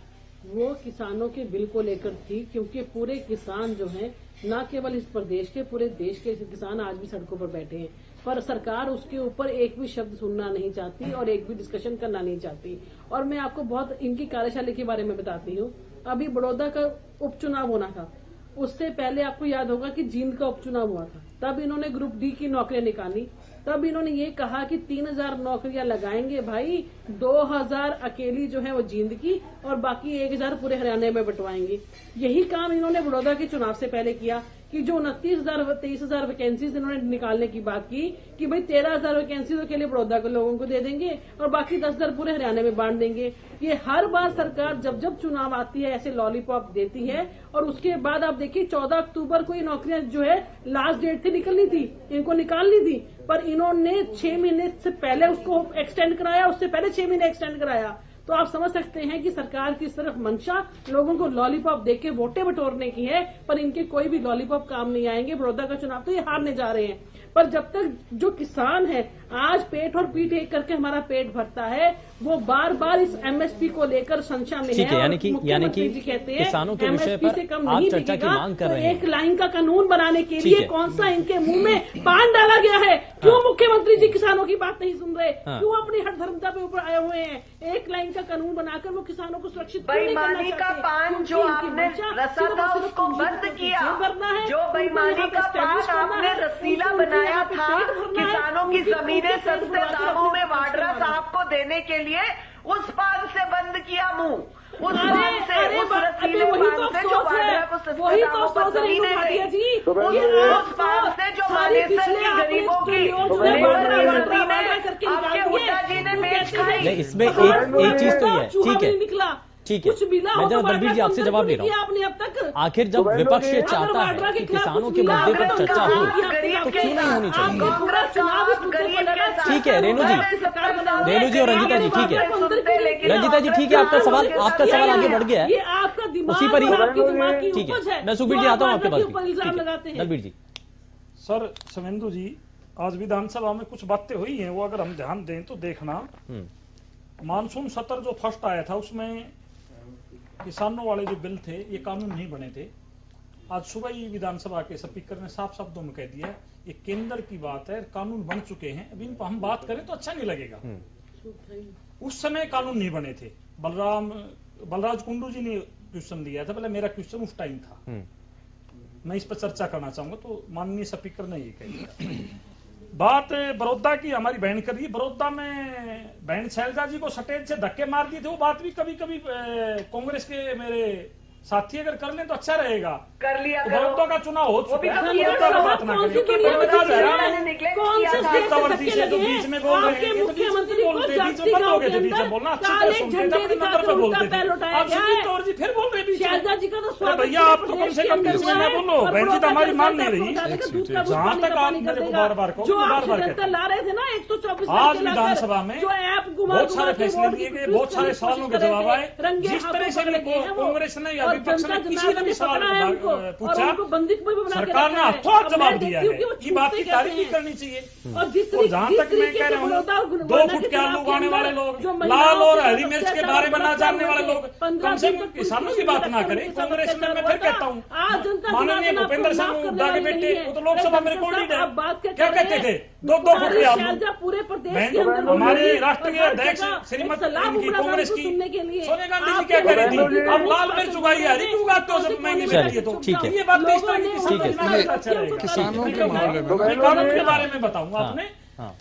[SPEAKER 10] वो किसानों के बिल को लेकर थी, क्योंकि पूरे किसान जो हैं, न केवल इस प्रदेश के, पूरे देश के किसान आज भी सड़कों पर बैठे हैं, पर सरकार उसके ऊपर एक भी शब्द सुनना नहीं चाहती और एक भी डिस्कशन करना नहीं चाहती। और मैं आपको बहुत इनकी कार्यशाला के बारे में बताती हूँ। अभी बड़ौदा का उपचुनाव होना था, उससे पहले आपको याद होगा कि जींद का उपचुनाव हुआ था, तब इन्होंने ग्रुप डी की नौकरियां निकाली। तब इन्होंने ये कहा कि 3000 नौकरियां लगाएंगे भाई, 2000 अकेली जो है वो जींद की और बाकी 1000 पूरे हरियाणा में बंटवाएंगे। यही काम इन्होंने बड़ौदा के चुनाव से पहले किया कि जो 23,000 वैकेंसीज इन्होंने निकालने की बात की कि भाई 13,000 वैकेंसीज अकेले बड़ौदा के लोगों को दे देंगे और बाकी 10,000 पूरे हरियाणा में बांट देंगे। ये हर बार सरकार जब जब चुनाव आती है ऐसे लॉलीपॉप देती है और उसके बाद आप देखिए 14 अक्टूबर को ये नौकरियां जो है लास्ट डेट थी निकलनी थी, इनको निकालनी थी, पर इन्होंने 6 महीने से पहले उसको एक्सटेंड कराया, उससे पहले 6 महीने एक्सटेंड कराया। तो आप समझ सकते हैं कि सरकार की सिर्फ मंशा लोगों को लॉलीपॉप देके वोटें बटोरने की है, पर इनके कोई भी लॉलीपॉप काम नहीं आएंगे। बड़ौदा का चुनाव तो ये हारने जा रहे हैं, पर जब तक जो किसान है आज पेट और पीठ एक करके हमारा पेट भरता है, वो बार बार इस एमएसपी को लेकर संशय में है।
[SPEAKER 2] यानी कि
[SPEAKER 10] कहते हैं
[SPEAKER 2] किसानों के विषय पर
[SPEAKER 10] से कम
[SPEAKER 2] आप
[SPEAKER 10] नहीं
[SPEAKER 2] चर्चा की मांग कर रहे हैं।
[SPEAKER 10] एक लाइन का कानून बनाने के लिए कौन सा इनके मुंह में पान डाला गया है? क्यों मुख्यमंत्री जी किसानों की बात नहीं सुन रहे? क्यों अपनी हठधर्मता पे ऊपर आए हुए हैं? एक लाइन का कानून बनाकर वो किसानों को सुरक्षित
[SPEAKER 11] बेईमानी का पान जो आपने रसा था उसको बंद किया, जो बेईमानी का पान आपने रसीला बनाया था किसानों की जमीनें सस्ते दामों में वाड्रा साहब को देने के लिए, उस पान से बंद किया मुंह, उस पान से, उस रसीले पान से जो वाड्रा को सस्ते दामों पर जमीनें दी, उस पान से जो मानेसर की गरीबों की लेबर की जमीनें आपके हुड्डा जी ने बेच खाई।
[SPEAKER 2] इसमें एक चीज तो ये है, ठीक है, मैं जरा बलबीर जी आपसे जवाब ले रहा हूँ। आखिर जब विपक्ष ये चाहता है कि किसानों के मुद्दे पर चर्चा हो तो क्यों नहीं होनी चाहिए? ठीक है रेणु जी और रंजीता जी, ठीक है रंजीता जी, ठीक है, आपका सवाल आगे बढ़ गया है, उसी पर ही ठीक है। मैं सुखबीर जी आता हूँ आपके पास। बलबीर जी।
[SPEAKER 9] सर शुभेंदु जी, आज विधानसभा में कुछ बातें हुई हैं, वो अगर हम ध्यान दें तो देखना। मानसून सत्र जो फर्स्ट आया था उसमें किसानों वाले जो बिल थे ये कानून नहीं बने थे। आज सुबह ही विधानसभा के स्पीकर ने साफ शब्दों में कह दिया ये केंद्र की बात है, कानून बन चुके हैं, अभी इन पर हम बात करें तो अच्छा नहीं लगेगा। उस समय कानून नहीं बने थे। बलराज कुंडू जी ने क्वेश्चन दिया था, पहले मेरा क्वेश्चन उस टाइम था, मैं इस पर चर्चा करना चाहूंगा, तो माननीय स्पीकर ने ये कह दिया। बात बड़ौदा की हमारी बहन कर रही है, बड़ौदा में बहन शैलजा जी को स्टेज से धक्के मार दिए थे, वो बात भी कभी कभी कांग्रेस के मेरे साथी अगर कर लें तो अच्छा रहेगा।
[SPEAKER 11] कर लिया
[SPEAKER 9] तो बड़ौदा का चुनाव हो चुका है, बड़ौदा का बात ना करिए। जो बीच में बोल रहे हैं, बोलते बीच में बंद हो गए थे, बीच में बोलना अच्छी तरह सुनते थे, अपने नंबर पर बोलते थे। आप सुजीत कौर जी फिर बोल रहे बीच में, भैया आप तो कम से कम बीच में न बोलो, बहन जी तो हमारी मान नहीं रही। जहां तक आप मेरे को बार बार कहो, बार बार कहते हैं, आज विधानसभा में बहुत सारे फैसले लिए गए, बहुत सारे सवालों के जवाब आए। जिस तरह से कांग्रेस ने या विपक्ष ने किसी ने भी सवाल पूछा, सरकार ने हाथों हाथ जवाब दिया है। ये बात की तारीफ भी करनी चाहिए। और जहां तक मैं कह रहा हूँ, 2 फुट के आलू उगाने वाले लोग, लाल और हरी मिर्च के बारे में ना जानने वाले लोग कम से कम किसानों की बात ना करें। कांग्रेस में मैं फिर कहता हूँ, माननीय भूपेंद्र सिंह हुड्डा के बेटे, वो तो लोकसभा में रिकॉर्डेड है, क्या कहते थे, 2 फुट के आलू। हमारे राष्ट्रीय अध्यक्ष श्रीमती कांग्रेस की सोनिया गांधी जी क्या कह रही थी, अब लाल मिर्च उगाई है, हरी उगाते हो जब महंगी मिलती है। तो
[SPEAKER 2] ठीक है,
[SPEAKER 9] ये बात इस तरह की किसानों के मामले में कानून के बारे में बताऊंगा आपने।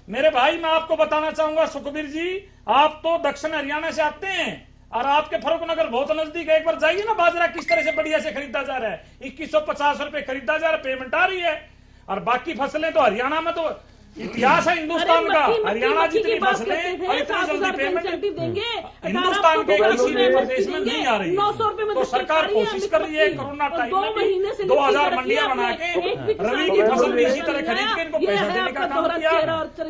[SPEAKER 9] मेरे भाई मैं आपको बताना चाहूंगा सुखबीर जी, आप तो दक्षिण हरियाणा से आते हैं और आपके फरुखनगर बहुत नजदीक है, एक बार जाइए ना, बाजरा किस तरह से बढ़िया से खरीदा जा रहा है, 2150 रुपए खरीदा जा रहा है, पेमेंट आ रही है। और बाकी फसलें तो हरियाणा में तो इतिहास है हिंदुस्तान का, हरियाणा जितनी फसलें और इतनी जल्दी पेमेंट हिंदुस्तान के किसी भी प्रदेश में नहीं आ रही। तो सरकार कोशिश कर रही है कोरोना टाइम में 2000 मंडियां बना के रबी की फसल भी इसी तरह खरीद के इनको पैसा देने का काम किया।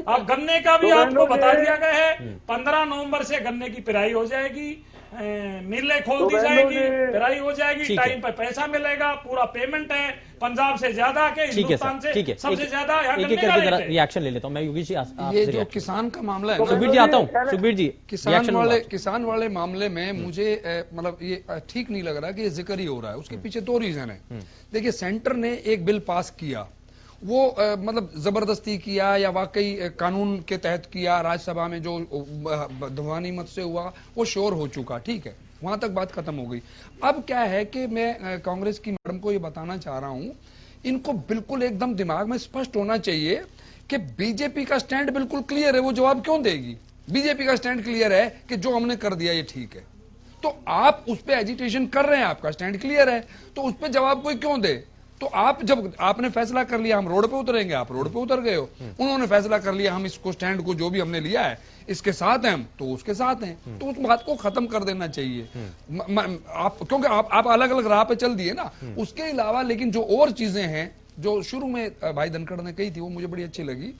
[SPEAKER 9] अब गन्ने का भी आपको बता दिया गया है, 15 नवंबर से गन्ने की पिराई हो जाएगी, मिलें खोल दी जाएगी, पिराई हो जाएगी, टाइम पर पैसा मिलेगा, पूरा पेमेंट है, पंजाब से ज्यादा के हिंदुस्तान से सबसे ज्यादा।
[SPEAKER 2] रिएक्शन ले लेता हूँ मैं योगी जी।
[SPEAKER 13] ये जो किसान का मामला है,
[SPEAKER 2] सुखबीर जी आता हूँ, सुखबीर जी
[SPEAKER 13] किसान वाले मामले में मुझे मतलब ये ठीक नहीं लग रहा कि ये जिक्र ही हो रहा है। उसके पीछे 2 रीजन है। देखिए, सेंटर ने एक बिल पास किया, वो मतलब जबरदस्ती किया या वाकई कानून के तहत किया, राज्यसभा में जो ध्वनि मत से हुआ वो श्योर हो चुका, ठीक है। वहां तक बात खत्म हो गई। अब क्या है कि मैं कांग्रेस की मैडम को ये बताना चाह रहा हूं, इनको बिल्कुल एकदम दिमाग में स्पष्ट होना चाहिए कि बीजेपी का स्टैंड बिल्कुल क्लियर है। वो जवाब क्यों देगी? बीजेपी का स्टैंड क्लियर है कि जो हमने कर दिया ये ठीक है। तो आप उस पर एजिटेशन कर रहे हैं, आपका स्टैंड क्लियर है, तो उस पर जवाब कोई क्यों दे? तो आप जब आपने फैसला कर लिया हम रोड पे उतरेंगे, आप रोड पे उतर गए हो। उन्होंने फैसला कर लिया हम इसको स्टैंड को जो भी हमने लिया है इसके साथ हैं हम, तो उसके साथ हैं। तो उस बात को खत्म कर देना चाहिए। आप क्योंकि आप अलग अलग राह पे चल दिए ना। उसके अलावा लेकिन जो और चीजें हैं जो शुरू में भाई धनखड़ ने कही थी वो मुझे बड़ी अच्छी लगी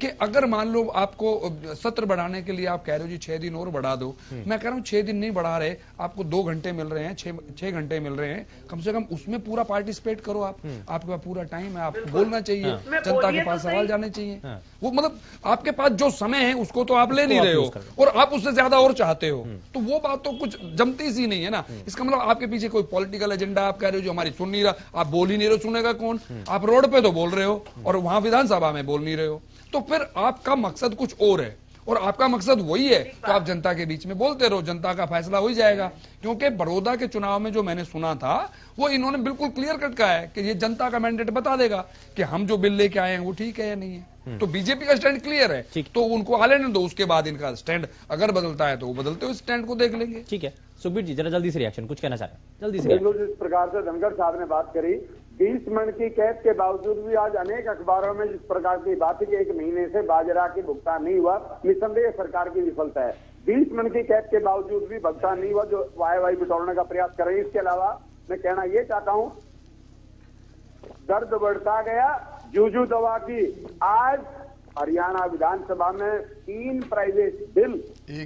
[SPEAKER 13] कि अगर मान लो आपको सत्र बढ़ाने के लिए आप कह रहे हो जी 6 दिन और बढ़ा दो, मैं कह रहा हूं 6 दिन नहीं बढ़ा रहे, आपको 2 घंटे मिल रहे हैं, 6 घंटे मिल रहे हैं, कम से कम उसमें पूरा पार्टिसिपेट करो। आपके पास पूरा टाइम है, आपको बोलना चाहिए, जनता के पास सवाल जाने चाहिए। वो मतलब आपके पास जो समय है उसको तो आप ले नहीं रहे हो और आप उससे ज्यादा और चाहते हो, तो वो बात तो कुछ जमती सी नहीं है ना। इसका मतलब आपके पीछे कोई पॉलिटिकल एजेंडा आप कह रहे हो जो हमारी सुन नहीं रहा, आप बोल ही नहीं रहे हो, सुनेगा कौन? आप रोड पे तो बोल रहे हो और वहां विधानसभा में बोल नहीं रहे हो, तो फिर आपका मकसद कुछ और है और आपका मकसद वही है तो आप जनता के बीच में बोलते रहो, जनता का फैसला हो ही जाएगा। क्योंकि बड़ौदा के चुनाव में जो मैंने सुना था वो इन्होंने बिल्कुल क्लियर कट कहा है कि ये जनता का मैंडेट बता देगा कि हम जो बिल लेके आए हैं वो ठीक है या नहीं है। तो बीजेपी का स्टैंड क्लियर है, तो उनको आने न दो, उसके बाद इनका स्टैंड अगर बदलता है तो वो बदलते हुए स्टैंड को देख लेंगे।
[SPEAKER 2] ठीक है सुखबीर जी, जरा जल्दी से रिएक्शन, कुछ कहना चाह रहे हैं जल्दी से।
[SPEAKER 12] जिस प्रकार से धनखड़ साहब ने बात करी, 20 मिनट की कैद के बावजूद भी आज अनेक अखबारों में जिस प्रकार की बात है कि 1 महीने से बाजरा की भुगतान नहीं हुआ, निसंदेह सरकार की विफलता है। 20 मिनट की कैद के बावजूद भी भुगतान नहीं हुआ, जो वाई बिटोरने का प्रयास कर रही है। इसके अलावा मैं कहना ये चाहता हूं, दर्द बढ़ता गया जूझू दवा की। आज हरियाणा विधानसभा में 3 प्राइवेट बिल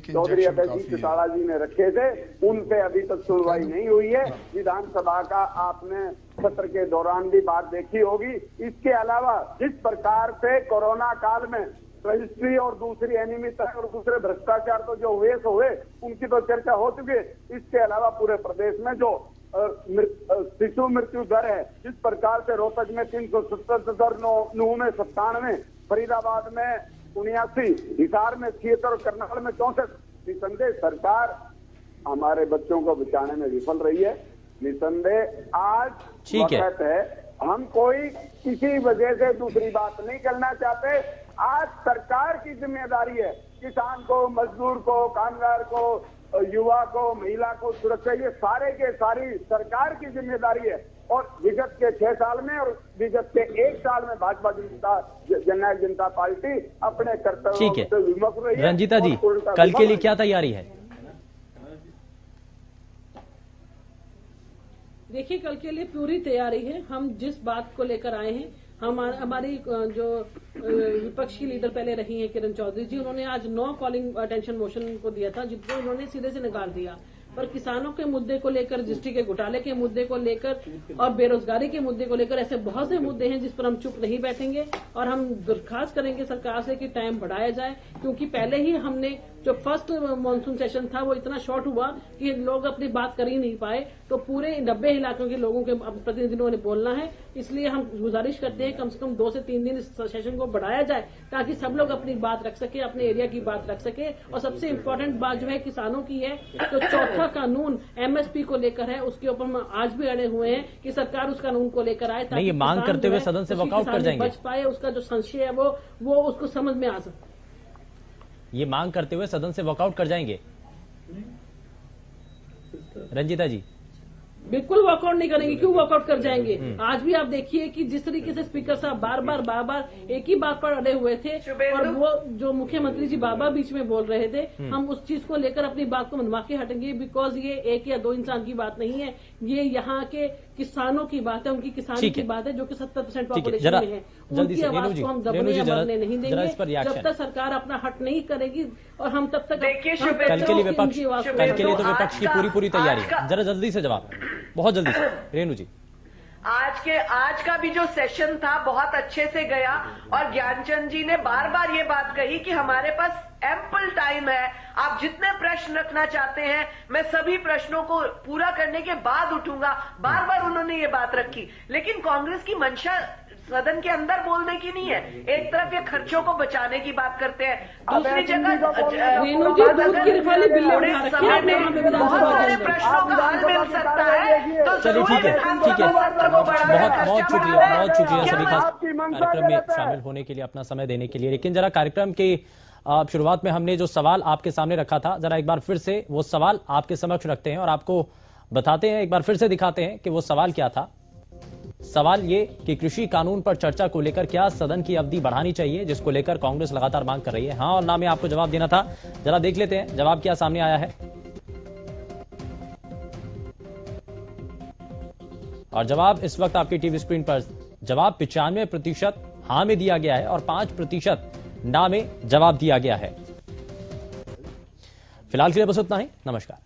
[SPEAKER 12] चौधरी अभय सिंह चौटाला जी ने रखे थे, उन पे अभी तक सुनवाई नहीं हुई है। विधानसभा का आपने सत्र के दौरान भी बात देखी होगी। इसके अलावा जिस प्रकार से कोरोना काल में रजिस्ट्री और दूसरी अनियमितता और दूसरे भ्रष्टाचार तो जो हुए सो हुए, उनकी तो चर्चा हो चुकी है। इसके अलावा पूरे प्रदेश में जो शिशु मृत्यु दर है, जिस प्रकार से रोहतक में 377, नूह में 97, फरीदाबाद में 79, हिसार में 76 और करनाल में 64, निसंदेह सरकार हमारे बच्चों को बचाने में विफल रही है। निसंदेह आज वक्त है, हम कोई किसी वजह से दूसरी बात नहीं करना चाहते। आज सरकार की जिम्मेदारी है किसान को, मजदूर को, कामगार को, युवा को, महिला को सुरक्षा, ये सारे के सारी सरकार की जिम्मेदारी है। और विगत के 6 साल में और विगत के 1 साल में भाजपा जननायक जनता पार्टी अपने कर्तव्यों से विमुख रही है।
[SPEAKER 2] रंजीता जी, कल के लिए क्या तैयारी है?
[SPEAKER 10] देखिए, कल के लिए पूरी तैयारी है। हम जिस बात को लेकर आए हैं, हमारी जो विपक्ष की लीडर पहले रही हैं किरण चौधरी जी, उन्होंने आज नो कॉलिंग अटेंशन मोशन को दिया था, जिसको उन्होंने सिरे से नकार दिया। पर किसानों के मुद्दे को लेकर, रजिस्ट्री के घोटाले के मुद्दे को लेकर और बेरोजगारी के मुद्दे को लेकर ऐसे बहुत से मुद्दे हैं जिस पर हम चुप नहीं बैठेंगे और हम दरखास्त करेंगे सरकार से कि टाइम बढ़ाया जाए। क्योंकि पहले ही हमने जो फर्स्ट मानसून सेशन था वो इतना शॉर्ट हुआ कि लोग अपनी बात कर ही नहीं पाए, तो पूरे 90 इलाकों के लोगों के प्रतिनिधियों ने बोलना है। इसलिए हम गुजारिश करते हैं कम से कम 2 से 3 दिन इस सेशन को बढ़ाया जाए ताकि सब लोग अपनी बात रख सके, अपने एरिया की बात रख सके। और सबसे इम्पोर्टेंट बात जो है किसानों की है, तो चौथा कानून एमएसपी को लेकर है, उसके ऊपर हम आज भी अड़े हुए हैं कि सरकार उस कानून को लेकर आए ताकि
[SPEAKER 2] मांग करते हुए सदन से वॉकआउट कर जाएंगे,
[SPEAKER 10] बच पाए, उसका जो संशय है वो उसको समझ में आ सके।
[SPEAKER 2] ये मांग करते हुए सदन से वॉकआउट कर जाएंगे रंजीता जी?
[SPEAKER 10] बिल्कुल वॉकआउट नहीं करेंगे। क्यों वॉकआउट कर जाएंगे? आज भी आप देखिए कि जिस तरीके से स्पीकर साहब बार बार एक ही बात पर अड़े हुए थे और वो जो मुख्यमंत्री जी बार बीच में बोल रहे थे, हम उस चीज को लेकर अपनी बात को मनवा के हटेंगे। बिकॉज ये 1 या 2 इंसान की बात नहीं है, ये यहाँ के किसानों की बात है, उनकी किसानी की बात है जो कि 70% पॉपुलेशन में है। उनकी आवाज को हम दबने या मरने नहीं देंगे जब तक सरकार अपना हट नहीं करेगी। और हम तब तक
[SPEAKER 2] कल के लिए तो विपक्ष की पूरी तैयारी है। जरा जल्दी से जवाब, बहुत जल्दी से रेणु जी।
[SPEAKER 11] आज का भी जो सेशन था बहुत अच्छे से गया और ज्ञानचंद जी ने बार ये बात कही कि हमारे पास एम्पल टाइम है, आप जितने प्रश्न रखना चाहते हैं मैं सभी प्रश्नों को पूरा करने के बाद उठूंगा। बार उन्होंने ये बात रखी, लेकिन कांग्रेस की मंशा सदन के अंदर बोलने की नहीं है। एक तरफ ये खर्चों को बचाने की बात करते हैं, दूसरी जगह बहुत सारे प्रश्नों का हल मिल सकता है। तो
[SPEAKER 2] चलिए ठीक है, बहुत शुक्रिया सभी का कार्यक्रम में शामिल होने के लिए, अपना समय देने के लिए। लेकिन जरा कार्यक्रम के शुरुआत में हमने जो सवाल आपके सामने रखा था, जरा एक बार फिर से वो सवाल आपके समक्ष रखते हैं और आपको बताते हैं, एक बार फिर से दिखाते हैं कि वो सवाल क्या था। सवाल ये कि कृषि कानून पर चर्चा को लेकर क्या सदन की अवधि बढ़ानी चाहिए, जिसको लेकर कांग्रेस लगातार मांग कर रही है। हाँ और ना में आपको जवाब देना था। जरा देख लेते हैं जवाब क्या सामने आया है। और जवाब इस वक्त आपकी टीवी स्क्रीन पर, जवाब 95% हाँ में दिया गया है और 5% ना में जवाब दिया गया है। फिलहाल के लिए बस उतना ही। नमस्कार।